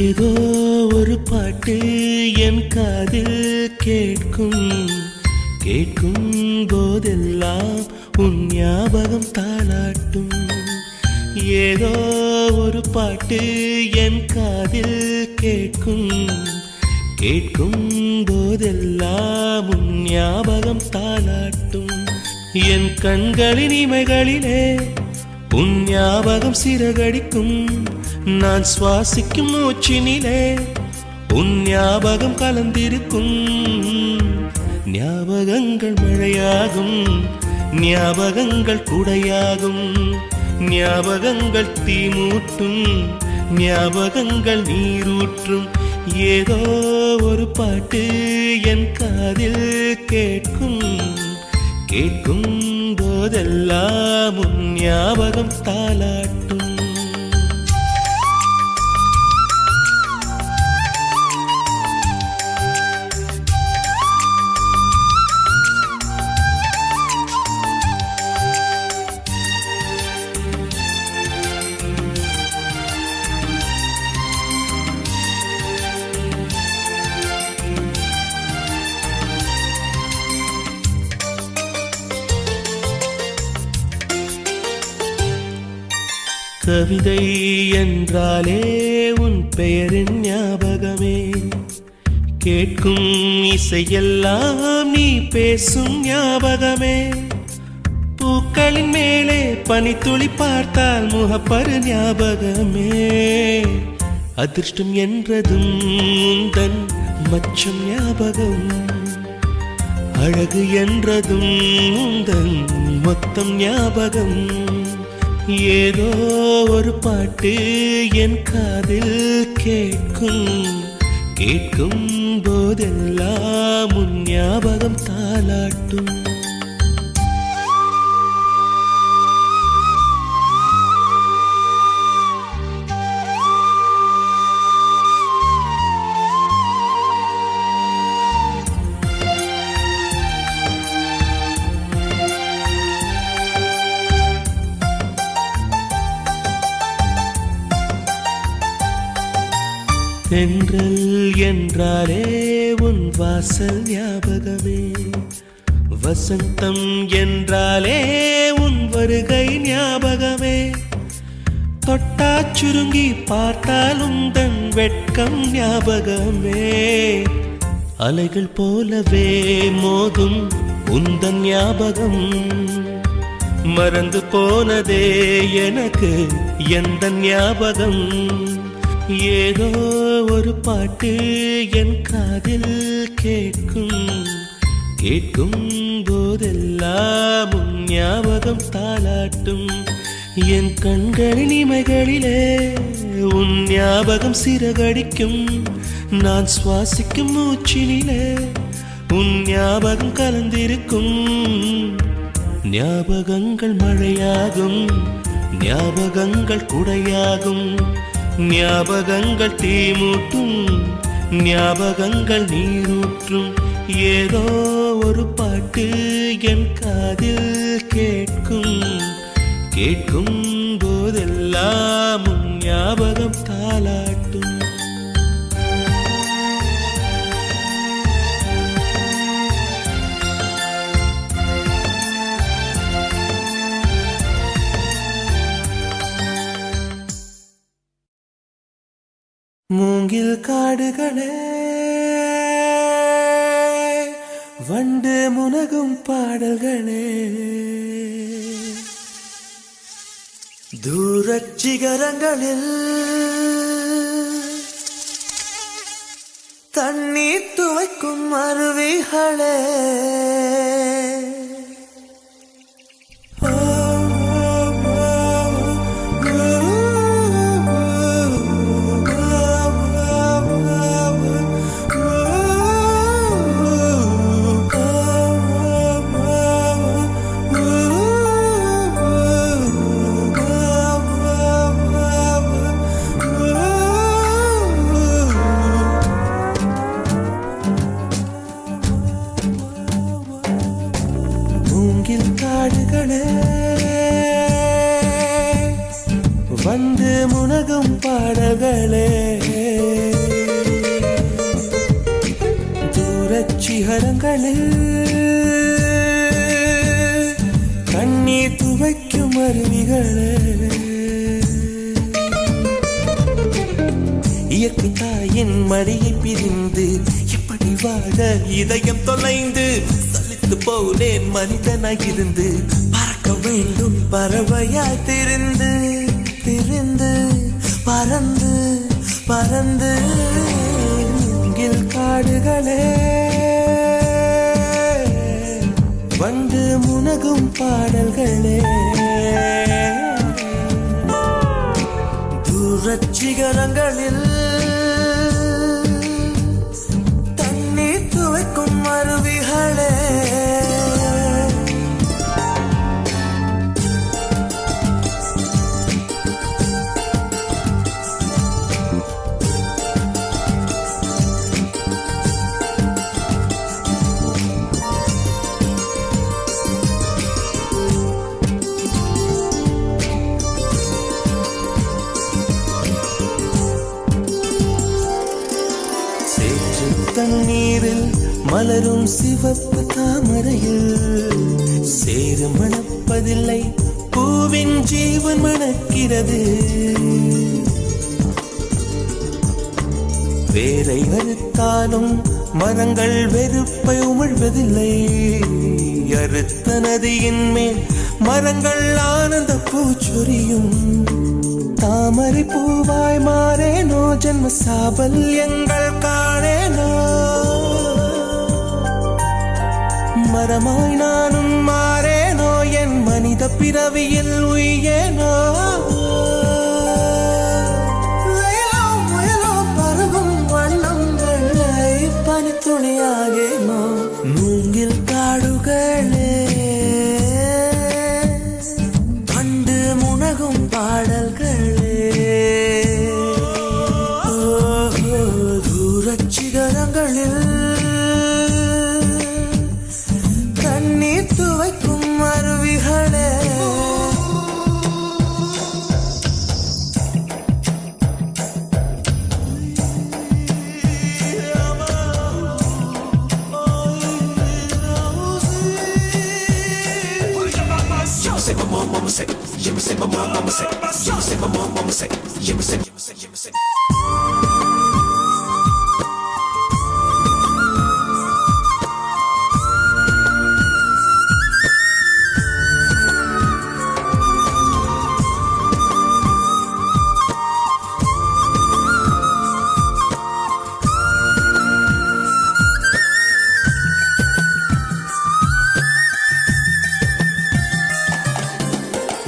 S4: ஏதோ ஒரு பாட்டு என் காதில் கேட்கும், கேட்கும் போதெல்லாம் உன் ஞாபகம் தாளாட்டும். ஏதோ ஒரு பாட்டு என் காதில் கேட்கும், கேட்கும் போதெல்லாம் உன் ஞாபகம் தாளாட்டும். என் கண்களின் இமைகளிலே உன் ஞாபகம் சிறகடிக்கும். நான் சுவாசிக்கும் மூச்சினிலே உன் ஞாபகம் கலந்திருக்கும். ஞாபகங்கள் மழையாகும், ஞாபகங்கள் குடையாகும். ஞாபகங்கள் தீமூட்டும், ஞாபகங்கள் நீரூற்றும். ஏதோ ஒரு பாட்டு என் காதில் கேட்கும், கேட்கும் போதெல்லாம் உன் ஞாபகம் தாளாட்டும். கவிதை என்றாலே உன் பெயரின் ஞாபகமே, கேட்கும் இசையெல்லாம் நீ பேசும் ஞாபகமே, பூக்களின் மேலே பனித்துளி பார்த்தால் முகப்பரு ஞாபகமே, அதிர்ஷ்டம் என்றதும் உந்தன் மச்சம் ஞாபகம், அழகு என்றதும் உந்தன் மொத்தம் ஞாபகம், ஏதோ ஒரு பாட்டு என் காதில் கேட்கும், கேட்கும் போதெல்லாம் உன் ஞாபகம் தாலாட்டும். தென்றல் என்றாலே உன் வாசல் ஞாபகமே, வசந்தம் என்றாலே உன் வருகை ஞாபகமே, தொட்டா சுருங்கி பார்த்தால் உந்தன் வெட்கம் ஞாபகமே, அலைகள் போலவே மோதும் உந்தன் ஞாபகம், மறந்து போனதே எனக்கு எந்த ஞாபகம், ஏதோ ஒரு பாட்டு என் காதில் கேட்கும், கேட்கும் போதெல்லாம் உன் ஞாபகம் தாலாட்டும், என் கண்களின் இமைகளிலே உன் ஞாபகம் சிறகடிக்கும், நான் சுவாசிக்கும் மூச்சினிலே உன் ஞாபகம் கலந்திருக்கும், ஞாபகங்கள் மழையாகும், ஞாபகங்கள் குடையாகும், ஞாபகங்கள் தீமூட்டும், ஞாபகங்கள் நீரூற்றும், ஏதோ ஒரு பாட்டு என் காதில் கேட்கும், கேட்கும் போதெல்லாம் உன் ஞாபகம் தாலாட்டும். மூங்கில் காடுகளே வண்டு முனகும் பாடல்களே, தூரச் சிகரங்களில் தண்ணீர் துவைக்கும் அருவிகளே, வந்து முனகும் பாடல்களே, தூரச் சிகரங்களில் கண்ணீர் துவைக்கும் அருவிகளே, இயற்கை தாயின் மடியை பிரிந்து எப்படி வாழ இதயம் தொலைந்து சலித்து போனேன் மனிதனாயிருந்து, பறக்க வேண்டும் பறவையாய் திரிந்து திரிந்து பறந்து பறந்து, மூங்கில் காடுகளே வந்து முனகும் பாடல்களே, தூரச் சிகரங்களில் தண்ணீர் துவைக்கும் அருவிகளே, தண்ணீரில் மலரும் சிவப்பு தாமரையில் சேறு மணப்பதில்லை பூ
S1: பூவின் ஜீவன் மணக்கிறது. வேரை அறுத்தாலும் மரங்கள் வெறுப்பை உமிழ்வதில்லை. அறுத்த நதியின் மேல் மரங்கள் ஆனந்த பூச்சொரியும். தாமரை பூவாய் மாறேனோ, ஜன்ம சாபல்யங்கள் காணேனோ. மரமாய் நானும் மாறேனோ, என் மனித பிறவியில் உய்யேனோ. பருவம் வண்ணம் வெள்ளை பனித்துணியாகேனோ. மூங்கில் காடுகளே கண்டு முனகும் பாடல்களே. தூரச் சிகரங்களில் கண்ணீர் துவைக்கும் அருவிகளே.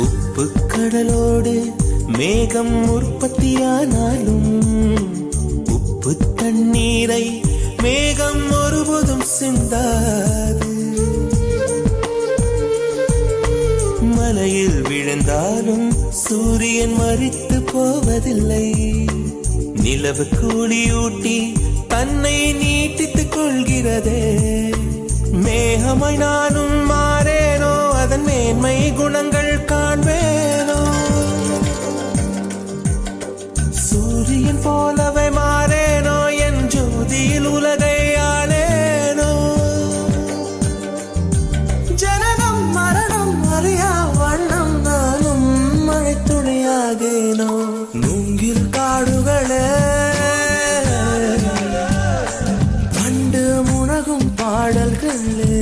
S1: உப்பு கடலோடு மேகம் உற்பத்தியானாலும் உப்பு தண்ணீரை மேகம் ஒருபோதும் சிந்தாது. மலையில் விழுந்தாலும் சூரியன் மரித்து போவதில்லை. நிலவு கூலியூட்டி தன்னை நீட்டித்துக் கொள்கிறதே. மேகமாய் நானும் மாறேனோ, அதன் மேன்மை குணங்கள் காண்பேனோ. சூரியன் போலவே மாறேனோ, என் ஜோதியில் உலகை ஆளேனோ. ஜனனம் மரணம் அறியா வண்ணம் நானும் மழை துணையாகேனோ. மூங்கில் காடுகளே கண்டு முனகும் பாடல்களே.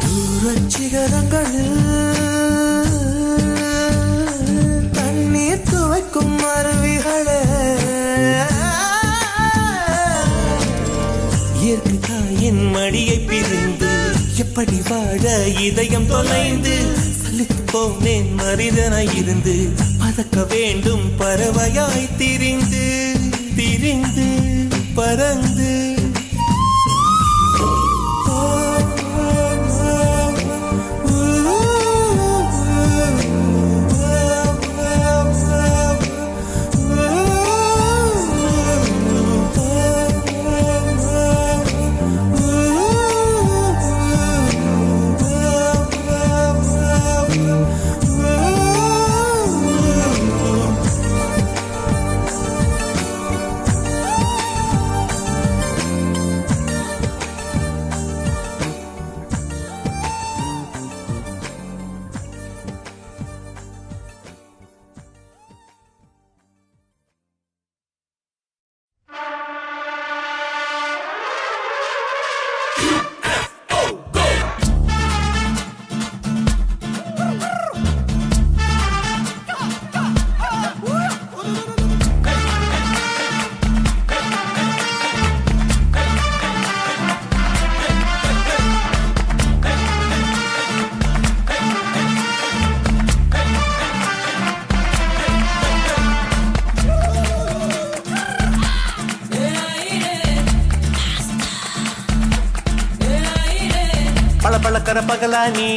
S1: தூரச் சிகரங்களில் தண்ணீர் துவைக்கும் அருவிகளே. இயற்கை தாயின் மடியை பிரிந்து எப்படி வாழ இதயம் தொலைந்து சலித்து போனேன் மனிதனாய் இருந்து. பறக்க வேண்டும் பறவையாய் திரிந்து திரிந்து பறந்து. பளபளக்கிற பகலானி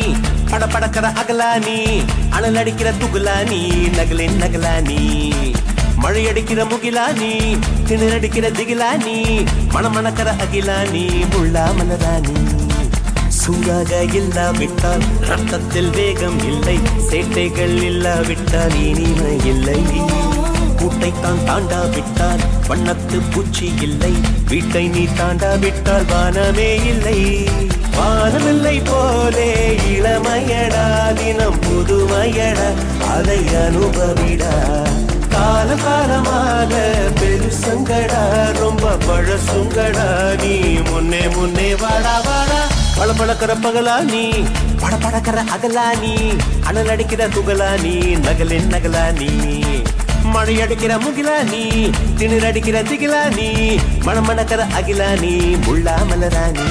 S1: படபடக்கிற அகலானி அனல் அடிக்கிற துகுலானி நகலின் நகலானி மழையடிக்கிற முகிலானி திணறடிக்கிற திகிலானி மணமணக்கிற அகிலானி முள்ளா மலரானி. சூடாக இல்லாவிட்டால் ரத்தத்தில் வேகம் இல்லை, சேட்டைகள் இல்லாவிட்டால் இனிமை இல்லை. கூட்டைத்தான் தாண்டாவிட்டால் வண்ணத்து பூச்சி இல்லை, வீட்டை நீ தாண்டாவிட்டால் வானமே இல்லை. வானவில்லை போலே இளமையடா தினம் புதுமையடா அதை அனுபவிடா காலம் காலமாக பெருசங்கடா ரொம்ப பழசுங்கடா நீ முன்னே முன்னே வாடா வாடா பழப்பழக்கிற பகலா நீ படப்படக்கிற அகலா நீ அனல் அடிக்கிற துகளா நீ நகலின் நகலா நீ மழை அடிக்கிற முகிலா நீ திணிர் அடிக்கிற திகிலா நீ மணமணக்கிற அகிலா நீ முள்ளா மலரா நீ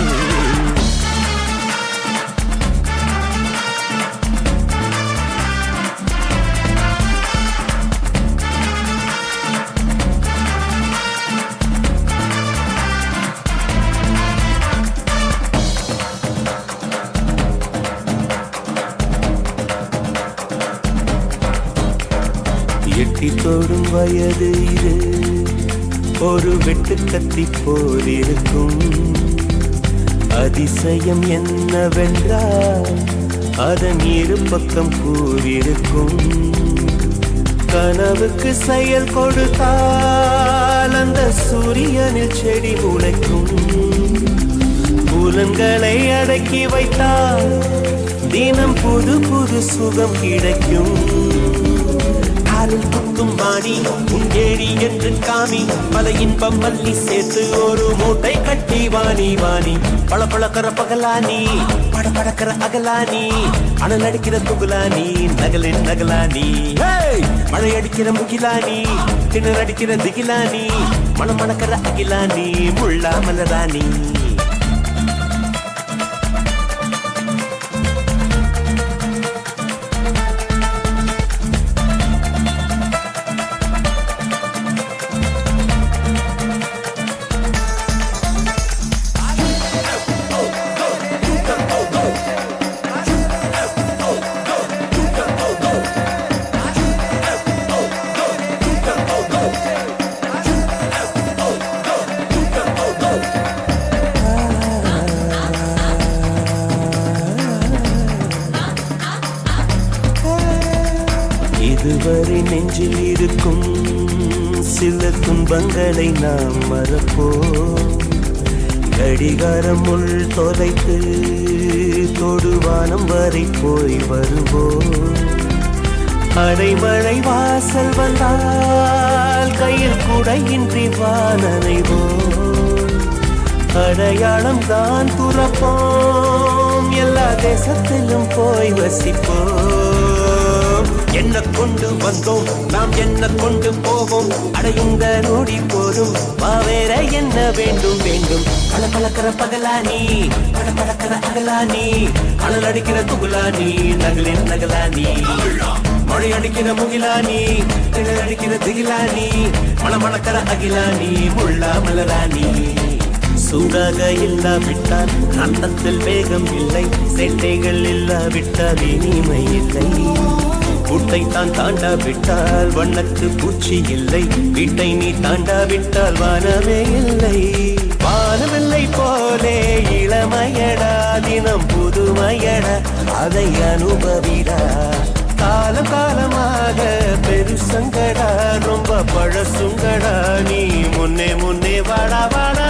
S1: எட்டி தொடும் வயது இது ஒரு வெட்டு கத்தி போல் இருக்கும் அதிசயம் என்னவென்றால் அதன் இரு பக்கம் கூறிருக்கும் கனவுக்கு செயல் கொடுத்தால் அந்த சூரியனில் செடி முளைக்கும் புலன்களை அடக்கி வைத்தால் தினம் புது புது சுகம் கிடைக்கும் காலில் குத்தும் வாணி உங்கேடி என்று காமி பல இன்பம் மல்லி சேர்த்து ஒரு மூட்டை கட்டி வாணி வாணி பழப்பழக்கிற பகலானி படப்படக்கிற அகலானி அனல் அடிக்கிற துகுலானி நகலின் நகலானி மழை அடிக்கிற முகிலானி திணற அடிக்கிற திகிலானி மனம் மணக்கிற அகிலானி முள்ளா மலராணி இதுவரை நெஞ்சில் இருக்கும் சில துன்பங்களை நாம் மறப்போம் கடிகாரம் உள் தொலைத்து தொடுவானம் வரை போய் வருவோம் அடைமழை வாசல் வந்தால் கையில் குடையின்றி வானனைவோம் அடையாளம் தான் துறப்போம் எல்லா தேசத்திலும் போய் வசிப்போம் என்ன கொண்டு வந்தோம் நாம் என்ன கொண்டு போவோம் அடையுங்க நோடி போதும் வேற என்ன வேண்டும் வேண்டும் பழப்பழக்கிற பகலானி படப்படக்கிற அகலானி அனல் அடிக்கிற துகுலானி நகலின் நகலானி மழை அடிக்கிற முகிலானி திணற அடிக்கிற திகிலானி மணமணக்கிற அகிலானி முள்ளா மலராணி சூடாக இல்லாவிட்டால் அன்னத்தில் வேகம் இல்லை சேட்டைகள் இல்லாவிட்டால் இனிமை இல்லை கூட்டை தான் தாண்டாவிட்டால் வண்ணத்து பூச்சி இல்லை வீட்டை நீ தாண்டாவிட்டால் வானமே இல்லை வானவில்லை போலே இளமையடா தினம் புதுமையடா அதை அனுபவிடா காலம் காலமாக பெருசங்கடா ரொம்ப பழசுங்கடா நீ முன்னே முன்னே வாடா வாடா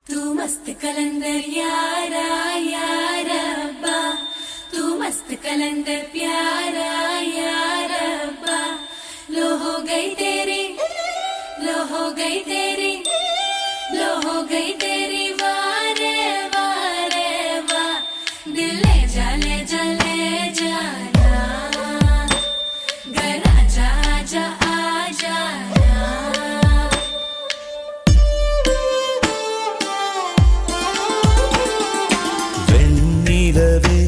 S2: तू मस्त कलंदर यारा यारा अब्बा तू मस्त कलंदर प्यारा यारा अब्बा लो हो गई तेरी लो हो गई तेरी लो हो गई तेरी वारे वारे वा दिल ले जा ले जा ले जा घर आजा आजा आजा
S1: வெண்ணிலவே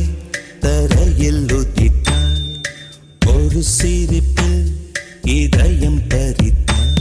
S1: தரையில் உதித்தாய் ஒரு சிரிப்பில் இதயம் பறித்தாய்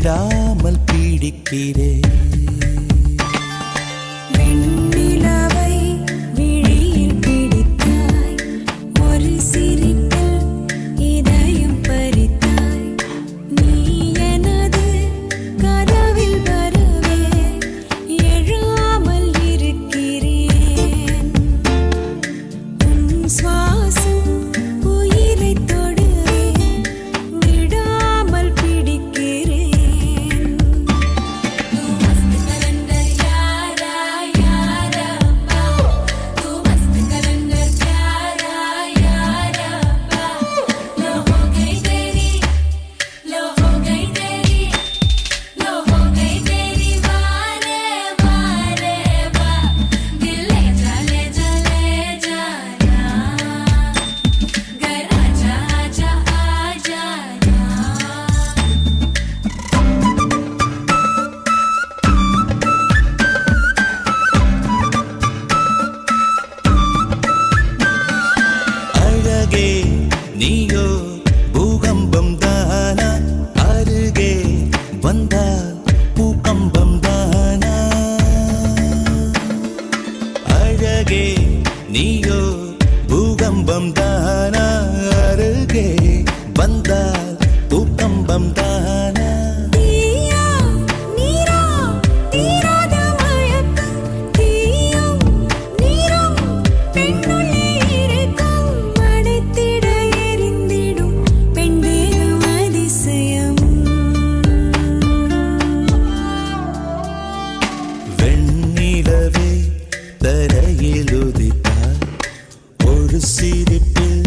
S1: விடாமல் பீடிக்கிறேன்.
S2: வெண்ணிலவை விழியில் பிடித்தாய், ஒரு சிரிப்பில் இதயம் பறித்தாய். நீ எனது கனவில் வரவே எழாமல் இருக்கிறேன். உன் சுவாசம் உயிரை தொடுவே விடாமல் பிடிக்கிறேன். तू मस्त कलंदर यारा यारा अब्बा, तू मस्त कलंदर प्यारा यारा अब्बा. लो हो गई तेरी, लो हो गई तेरी, लो हो गई तेरी वारे वारे वा. दिल ले जा ले जा ले जा ना, घर आजा आजा आजा ना.
S1: அழகே நீயோ பூகம்பம் தானா, அருகே வந்தால் பூகம்பம் தானா. அழகே நீயோ பூகம்பம் தானா, அருகே வந்தால் பூகம்பம் தானா.
S2: தீயா நீரா தீராத மயக்கம், தீயும் நீரும் பெண்ணுள்ளே இருக்கும். அடைத்திட எரிந்திடும் பெண்தேகம் அதிசயம்.
S1: வெண்ணிலவே தரையில் உதித்தாய், ஒரு சிரிப்பில்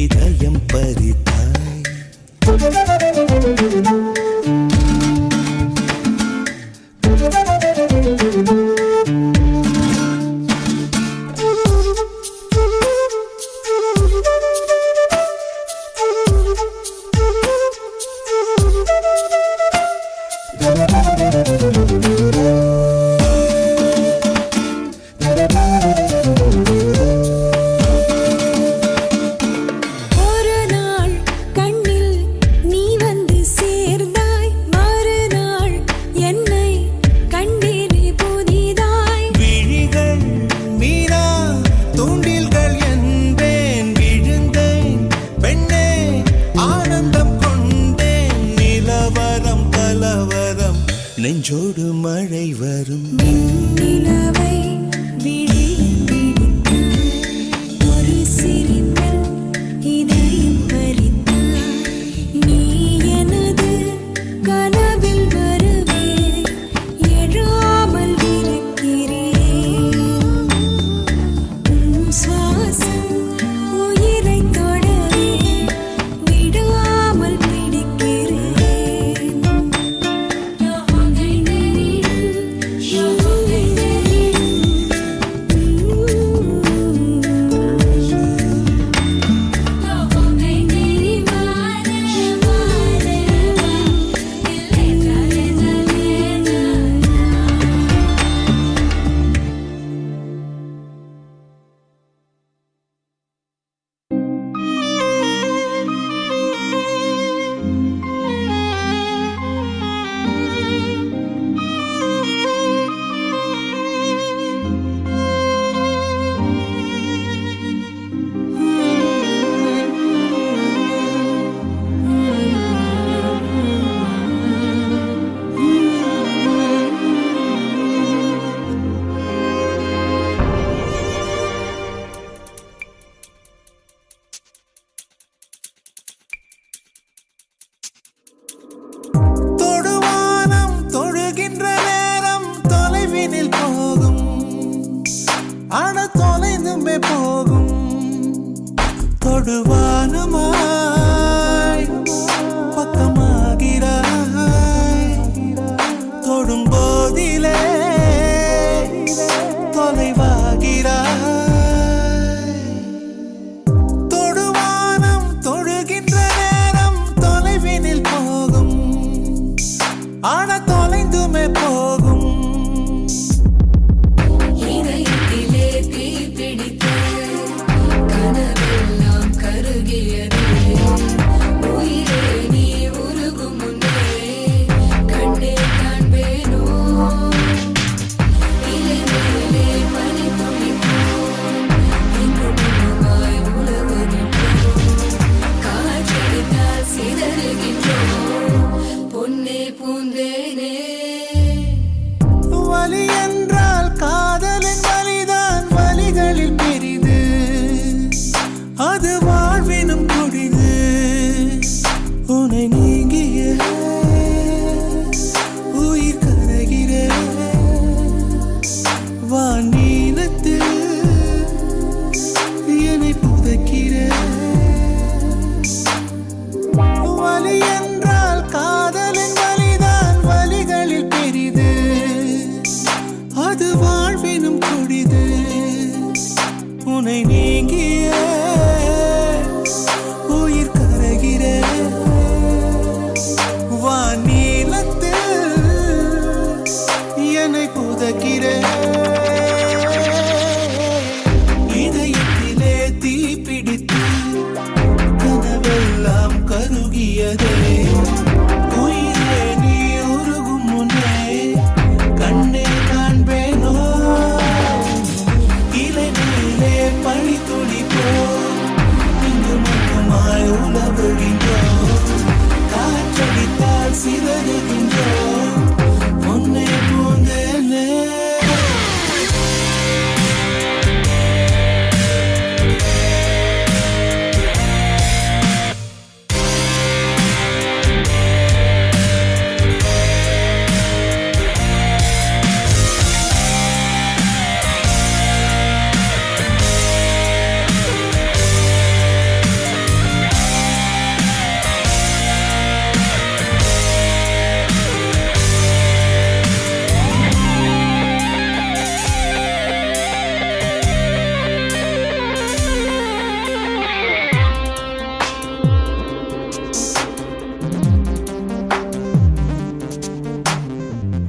S1: இதயம் பறித்தாய்.
S2: ஒரு நாள் கண்ணில் நீ வந்து சேர்ந்தாய், மறுநாள் என்னை கண்டீரே புதிதாய்.
S1: விழிகள் மீனா தூண்டில்கள் என்பேன், விழுந்தேன் பெண்ணே ஆனந்தம் கொண்டேன். நிலவரம் கலவரம் நெஞ்சோடு மழை வரும்.
S2: வெண்ணிலவை விழியில் பிடித்தாய், ஒரு சிரிப்பில் இதயம் பறித்தாய். நீ எனது கனவில் வரவே எழாமல் இருக்கிறேன். உன் சுவாசம் உயிரை தொடவே விடாமல் பிடிக்கிறேன். लो हो गई तेरी, लो हो गई तेरी, लो हो गई तेरी वारे वारे वा. दिल ले जा ले जा ले जा ना.
S1: தொடுவானம் தொழுகின்ற நேரம் தொலைவினில் போகும், ஆன தொலைந்துமே போகும். தொடுவானமாய் பக்கமாகிறாய், தொடும் போதிலே தொலைவாகிறாய். தொடுவானம் தொழுகின்ற நேரம் தொலைவினில் போகும், ஆன தொலைந்துமே போகும்.
S2: இதயத்திலே தீ பிடித்த கனவெல்லாம் கருகியது. உயிரே நீ உருகும் முன்னே பூந்தேனே
S1: வலி என்றால் காதலின் வலிதான் வலிகளில் பெரிது அது வாழ்வினும் கொடிது உன்னை நீங்கிய உயிர் கரைகிற வானீனத்தில் என்னை புதைக்கிற வலி என்றால் காதலின் வலிதான் வலிகளில் பெரிது அது வாழ்வினும் கொடிது உன்னை நீங்கிய உயிர் கரைகிற வானீலத்தில் என்னை புதைக்கிற இதயத்திலே தீ பிடித்து கனவெல்லாம் கருகியதே உயிரே நீ உருகும் முன்னே கண்ணே காண்பேனோ இலை மேலே பனி துளிப்போ இங்கு மட்டுமாய் உலவுகின்றோம் காற்றடித்தால் சிதறுகின்றோம் உன்னை பூந்தேனே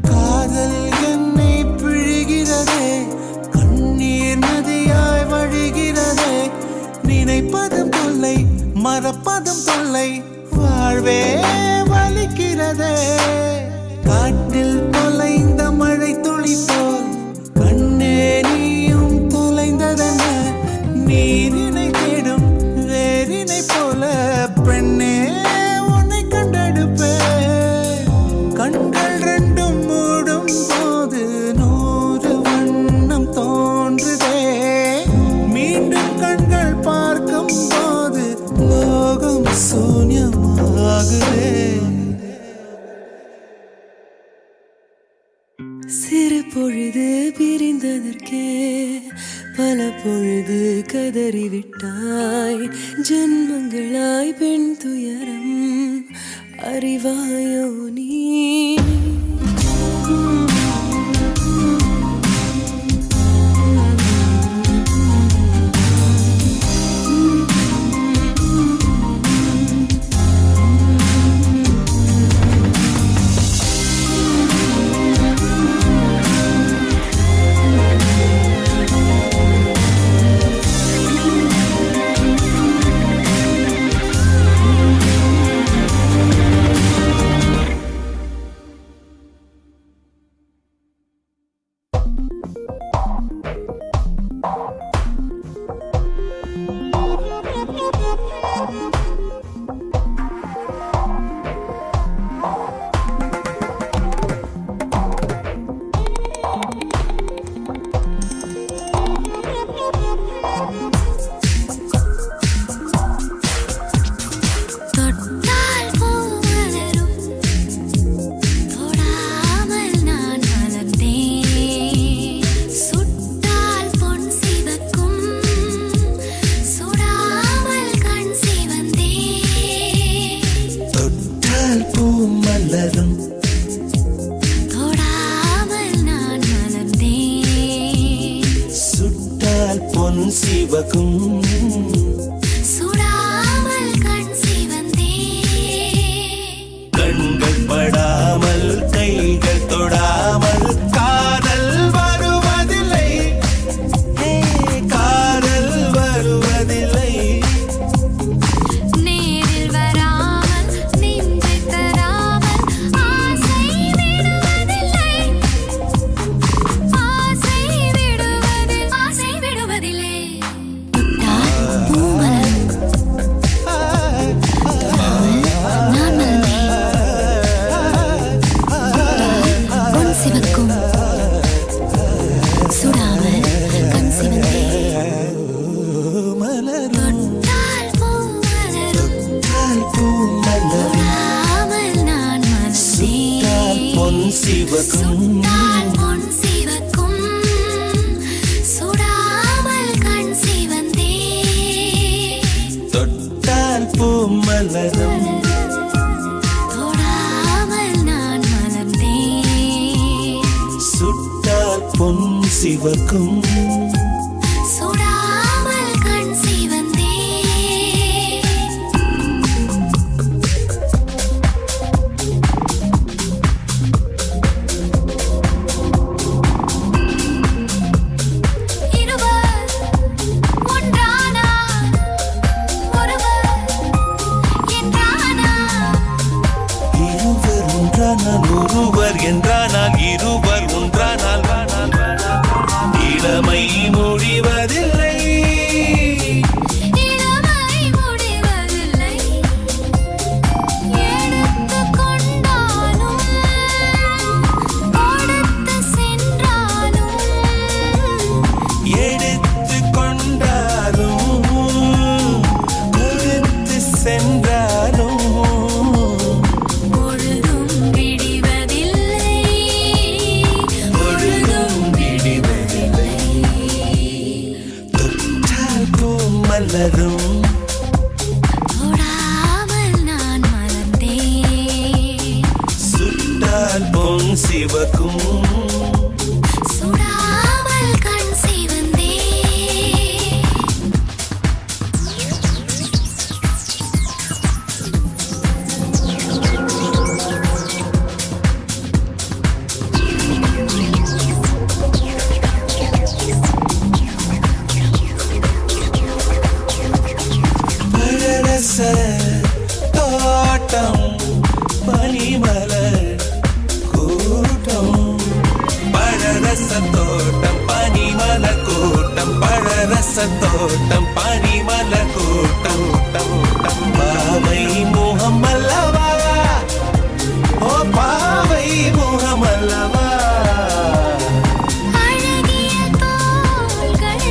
S1: காதல் என்னை பிழிகிறதே கண்ணீர் நதியாய் வழிகிறதே நினைப்பதும் தொல்லை மறப்பதும் தொல்லை வாழ்வே வலிக்கிறதே காட்டில் தொலைந்த மழை துளி போல் கண்ணே நீயும் தொலைந்ததென நீரினை தேடும் வேரினை போல பெண்ணே உன்னை கண்டெடுப்பேன் கண்கள் ரெண்டும் மூடும் போது 100 வண்ணம் தோன்றுதே மீண்டும் கண்கள் பார்க்கும் போது லோகம் சூன்யமாகுதே
S6: சிறு பொழுது பிரிந்ததற்கே பல பொழுது கதறிவிட்டாய் ஜென்மங்களாய் பெண் துயரம் அறிவாயோ நீ
S1: சிவக்கும்
S2: சுடாமல் கண் சிவந்தே
S1: கண்கள் படாமல் கைகள் தொடாமல் காதல் வருவதில்லை காதல் வருவதில்லை
S2: நேரில் வராமல் நெஞ்சை தராமல் ஆசை விடுவதில்லை ஆசை விடுவதில்லை
S1: சிவக்கும்
S2: சுட்டால் பொன் சிவக்கும் சுடாமல் கண் சிவந்தே
S1: தொட்டால் பூ மலரும்
S2: தொடாமல் நான் மலர்ந்தேன்
S1: சுட்டால் பொன் சிவக்கும்
S2: சுடாமல் கண் சிவந்தே இருவர் ஒன்றானார் ஒருவர் என்றானார்
S1: இருவர் ஒன்றானால் ஒருவர் என்றானால் இருவர் ஒன்றானால் இளமை முடிவதில்லை
S2: இளமை முடிவதில்லை எடுத்துக் கொண்டாலும் கொடுத்து சென்றாலும்
S1: எடுத்து கொண்டாலும் கொடுத்து சென்றாலும்
S2: பொழுதும் விடிவதில்லை
S1: பொழுதும் விடிவதில்லை தொட்டால் பூ மலரும்
S2: தொடாமல் நான் மலர்ந்தேன்
S1: சுட்டால் பொன் சிவக்கும்
S2: சுடாமல் கண் சிவந்தே
S1: பழரச தோட்டம் பனிமலர் கூட்டம் பழரச தோட்டம் பனிமலர் கூட்டம் பழரச தோட்டம் பனிமலர் கூட்டம் பாவை முகம் அல்லவா ஓ பாவை முகம் அல்லவா
S2: அழகிய தோள்கள்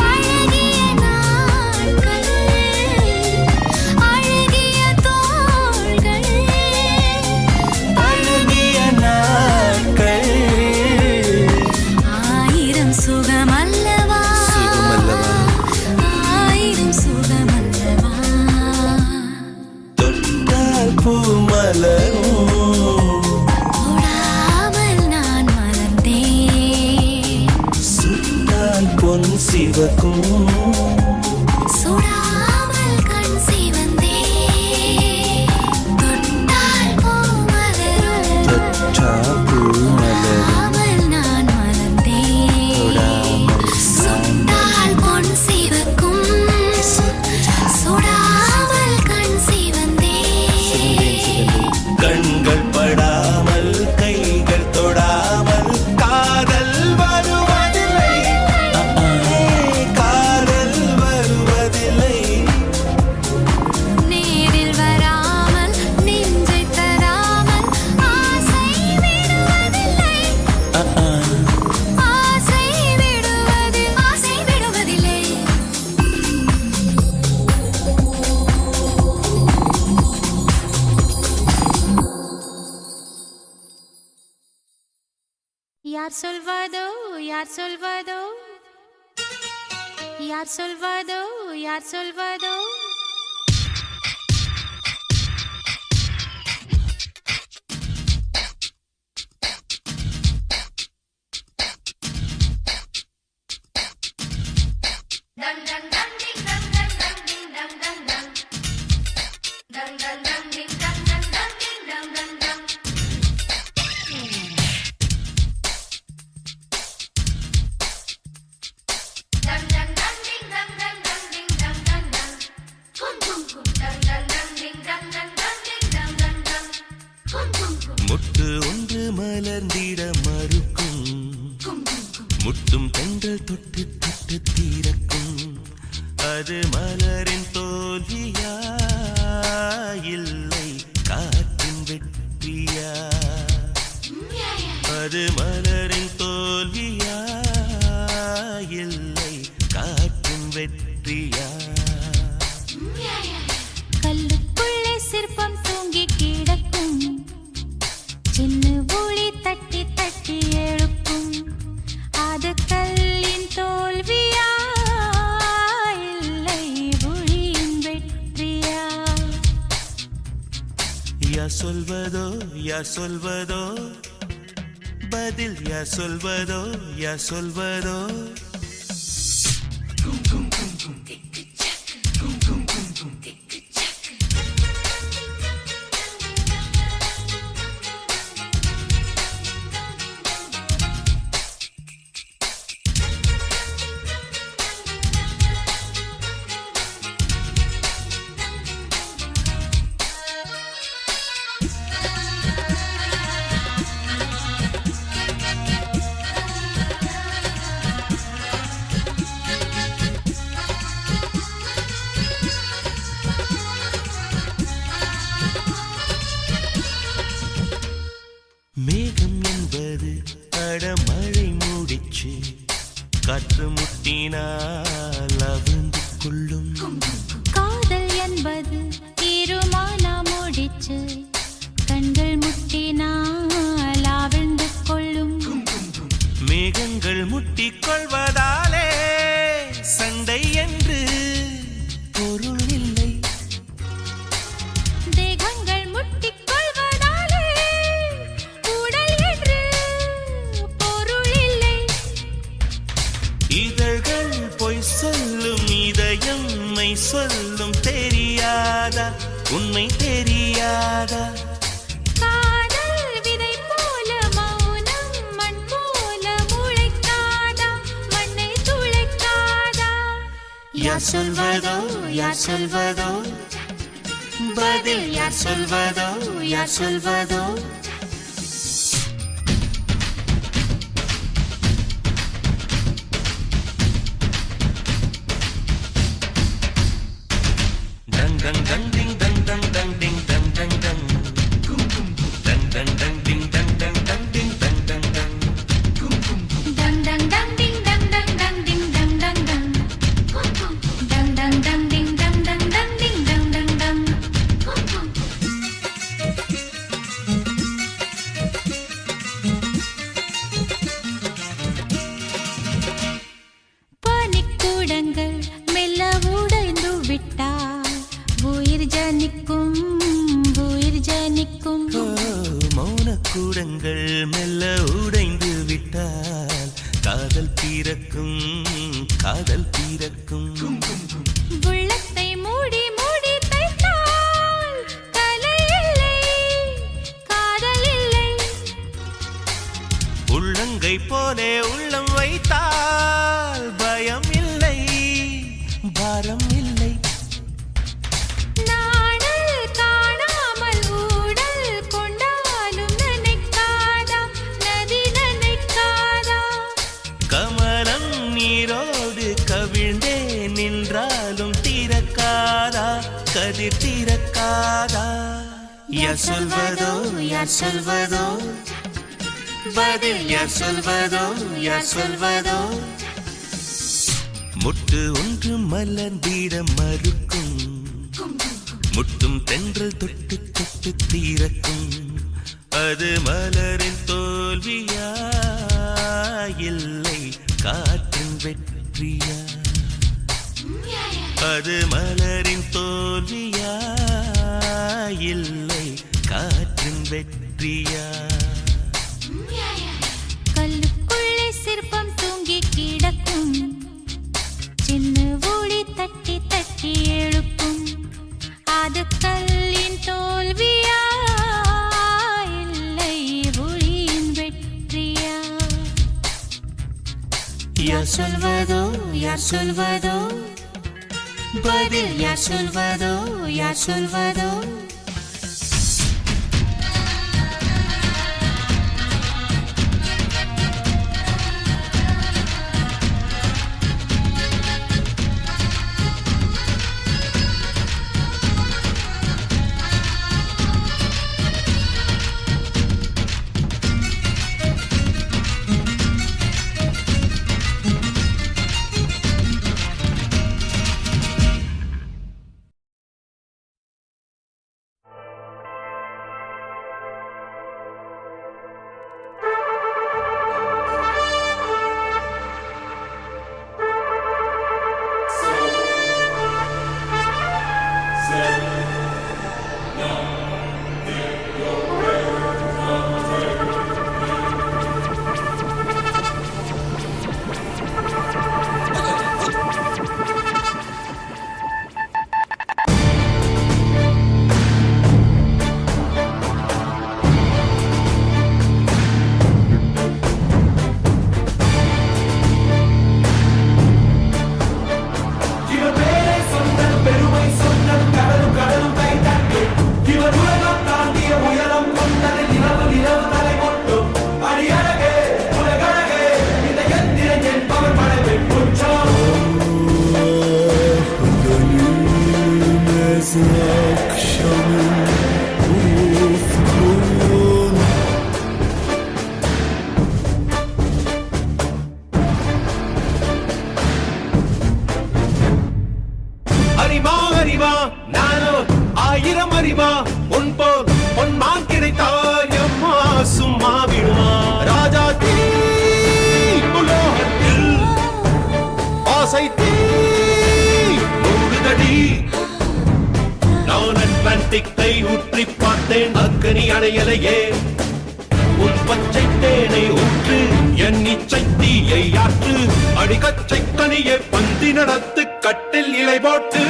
S2: அழகிய நாட்கள் அழகிய தோள்கள்
S1: அழகிய நாட்கள்
S2: ஆயிரம் சுகமல்லவா
S1: சுகமல்லவா.
S2: ஆயிரம் சுகமல்லவா
S1: தொட்டால் பூ மலரும்
S2: தொடாமல் நான் மலர்ந்தேன்
S1: சுட்டால் பொன் சிவக்கும்
S2: சுடாமல் கண் சிவந்தே தொட்டால் பூ மலரும்
S1: தொட்டால் பூ மலரும்
S2: தொடாமல் நான் மலர்ந்தேன் சுட்டால் பொன் சிவக்கும் சுடாமல் கண் சிவந்தே
S1: கண்கள் படாமல் கைகள் தொடாமல் காதல் வருவதில்லை காதல் வருவதில்லை
S2: நேரில் வராமல் நெஞ்சை தராமல் ஆசை விடுவதில்லை ஆசை விடுவதில்லை யார் சொல்வதோ யார் சொல்வதோ யார் சொல்வதோ யார் சொல்வதோ
S4: முட்டு ஒன்று மலர்ந்திட மறுக்கும் முட்டும் பெண்கள் தொட்டு தொட்டு தீரக்கும் அது மலரின் தோல்வியா இல்லை காற்றின் வெற்றியா அது மலரின் தோல்வியா இல்லை காற்றின் வெற்றியா
S5: கல்லுக்குள்ளே சிற்பம் தூங்கி கிடக்கும்
S4: சொல்வதோ யார் சொல்வதோ பதில் யார் சொல்வதோ யார் சொல்வதோ மேகம் என்பது அடமழை மூடிச்சு காற்று முட்டினால் அவிழ்ந்து கொள்ளும்
S5: காதல் என்பது தீருமானா முடிச்சு கண்கள் முட்டினால் ஆழ்ந்து கொள்ளும்
S4: மேகங்கள் முட்டிக் கொள்வதாலே சண்டை என்று பொருள் இல்லை
S5: தேகங்கள் முட்டிக் கொள்வதாலே உடல் என்று பொருள் இல்லை
S4: இதழ்கள் பொய் சொல்லும் இதயம் மெய் சொல்லும் தெரியாதா உண்மை தெரியாதா
S5: காதல் விதை போல மௌனம் மண் போல முளைக்காதா மண்ணை துளைக்காதா
S4: யார் சொல்வதோ யார் சொல்வதோ பதில் யார் சொல்வதோ யார் சொல்வதோ dang dang dang ding dang dang dang ding dang dang dang dang dang dang ding dang dang dang ding dang dang dang
S5: dang dang dang ding dang dang dang ding dang dang dang dang dang dang ding dang dang dang ding dang dang dang பனிக்கூடங்கள் மெல்ல உடைந்து விட்டால் உயிர் ஜனிக்கும் உயிர் ஜனிக்கும்
S4: மௌனக்கூடங்கள் மெல்ல உடைந்து விட்டால் காதல் பிறக்கும் காதல் பிறக்கும்
S5: உள்ளத்தை மூடி மூடி தைத்தால் கலை இல்லை காதல் இல்லை
S4: உள்ளங்கை போலே உள்ளம் வைத்தால் பயம் இல்லை பாரம் இல்லை
S5: நாடல் காணாமல் ஊடல் கொண்டாலும் நினைக்காதா நதி நினைக்காதா
S4: கமலம் நீரோடு கவிழ்ந்தே நின்றாலும் திறக்காதா கதிர் திறக்காதா யார் சொல்வதோ யார் சொல்வதோ பதில் யார் சொல்வதோ யார் சொல்வதோ முட்டு ஒன்று மலர்ந்திட மறுக்கும் முட்டும் தென்றல் தொட்டு தொட்டு தீரக்கும் அது மலரின் தோல்வியா இல்லை காற்றின் வெற்றியா அது மலரின் தோல்வியா இல்லை காற்றின் வெற்றியா
S5: கல்லுக்குள்ளே சிற்பம் தூங்கி கிடக்கும் சின்ன ஒளி தட்டி தட்டி எழுப்பும் அது கல்லின் தோல்வியா இல்லை ஒளியின் வெற்றியா
S4: யார் சொல்வதோ யார் சொல்வதோ பதில் யார் சொல்வதோ யார் சொல்வதோ அணையலையே உன் பச்சை தேனை ஊற்று என் இச்சை தீயை ஆற்று அடிக்கச்சை கனியை பந்தி நடத்து கட்டில் இலை போட்டு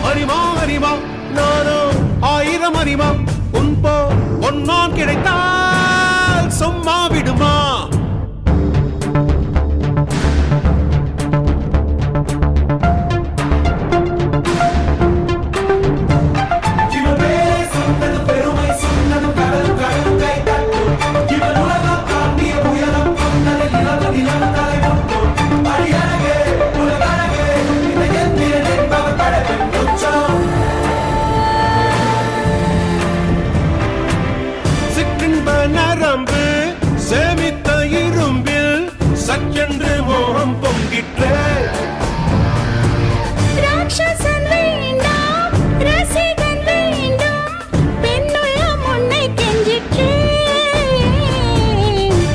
S4: அறிமா அறிமா நானோ 1000 அறிமா உன்போ ஒன்னான் கிடைத்தால் சும்மா விடுமா நரம்பு சேமித்த இரும்பில் சச்சென்று மோகம் பொங்கிற்று
S2: ராட்சசன் வேண்டாம் ரசிகன் வேண்டும் பெண்ணுள்ளம் உன்னை கெஞ்சிற்று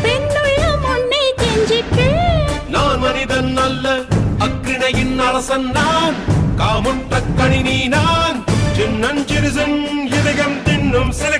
S2: பெண்ணுள்ளம் உன்னை கெஞ்சிற்று
S4: நான் மனிதன் அல்ல அக்கிணையின் அரசன் நான் காமுட்ட கணினி நான் சின்னஞ்சிறுசன் இதயம் தின்னும் சில